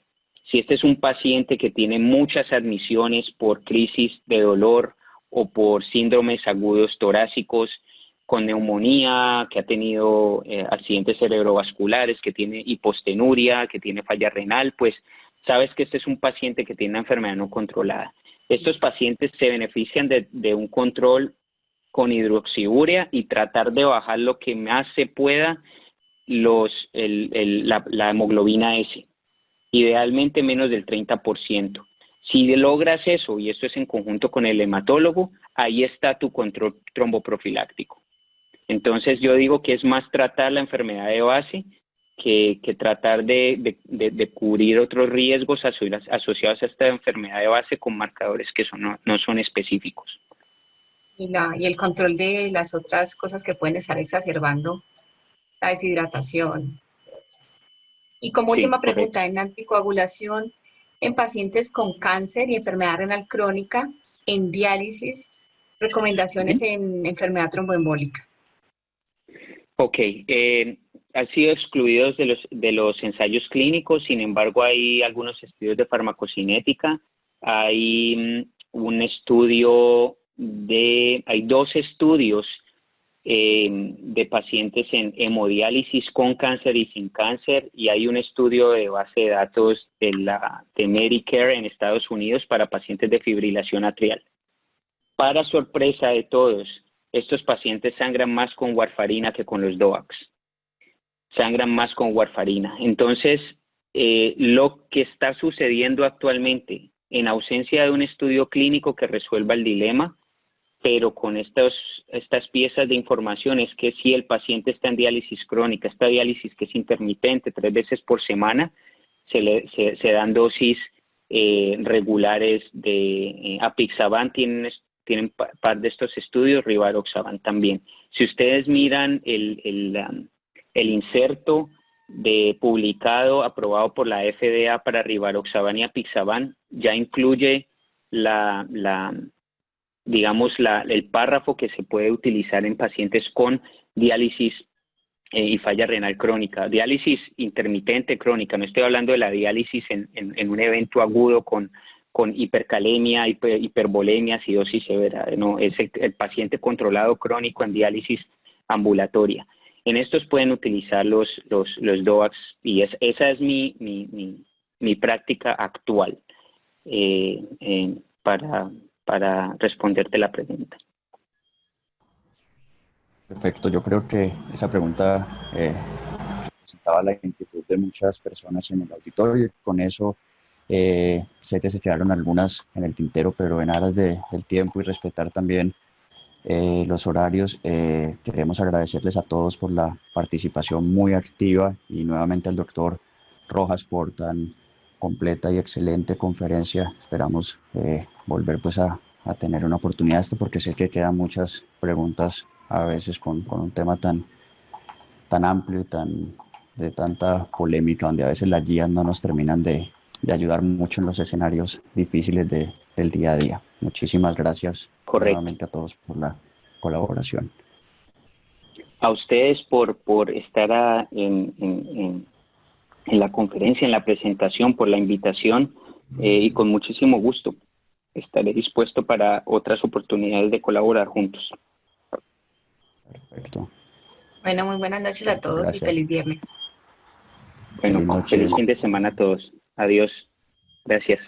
si este es un paciente que tiene muchas admisiones por crisis de dolor o por síndromes agudos torácicos, con neumonía, que ha tenido accidentes cerebrovasculares, que tiene hipostenuria, que tiene falla renal, pues sabes que este es un paciente que tiene una enfermedad no controlada. Estos pacientes se benefician de un control con hidroxiurea y tratar de bajar lo que más se pueda la hemoglobina S, idealmente menos del 30%. Si logras eso, y esto es en conjunto con el hematólogo, ahí está tu control tromboprofiláctico. Entonces yo digo que es más tratar la enfermedad de base que tratar de cubrir otros riesgos asociados a esta enfermedad de base con marcadores que no son específicos. Y el control de las otras cosas que pueden estar exacerbando la deshidratación. Y como última pregunta, en anticoagulación en pacientes con cáncer y enfermedad renal crónica, en diálisis, recomendaciones en enfermedad tromboembólica. Ok, han sido excluidos de los ensayos clínicos, sin embargo hay algunos estudios de farmacocinética, hay un estudio hay 2 estudios de pacientes en hemodiálisis con cáncer y sin cáncer, y hay un estudio de base de datos de Medicare en Estados Unidos para pacientes de fibrilación atrial. Para sorpresa de todos, estos pacientes sangran más con warfarina que con los DOACs. Sangran más con warfarina. Entonces, lo que está sucediendo actualmente, en ausencia de un estudio clínico que resuelva el dilema, pero con estas piezas de información, es que si el paciente está en diálisis crónica, esta diálisis que es intermitente 3 veces por semana, se dan dosis regulares de apixaban, tienen par de estos estudios, rivaroxaban también. Si ustedes miran el inserto publicado, aprobado por la FDA para rivaroxaban y apixaban, ya incluye el párrafo que se puede utilizar en pacientes con diálisis y falla renal crónica, diálisis intermitente crónica. No estoy hablando de la diálisis en un evento agudo con hipercalemia, hipervolemia, acidosis severa. No, es el paciente controlado crónico en diálisis ambulatoria. En estos pueden utilizar los DOACs, y esa es mi práctica actual para responderte la pregunta. Perfecto, yo creo que esa pregunta presentaba la inquietud de muchas personas en el auditorio, y con eso sé que se quedaron algunas en el tintero, pero en aras del tiempo y respetar también los horarios, queremos agradecerles a todos por la participación muy activa, y nuevamente al doctor Rojas por tan completa y excelente conferencia. Esperamos volver pues a tener una oportunidad porque sé que quedan muchas preguntas a veces con un tema tan amplio y de tanta polémica, donde a veces las guías no nos terminan de ayudar mucho en los escenarios difíciles del día a día. Muchísimas gracias. Correcto. Nuevamente a todos por la colaboración. A ustedes por estar en la conferencia, en la presentación, por la invitación, y con muchísimo gusto estaré dispuesto para otras oportunidades de colaborar juntos. Perfecto. Bueno, muy buenas noches a todos. Gracias. Y feliz viernes. Bueno, feliz fin de semana a todos. Adiós. Gracias.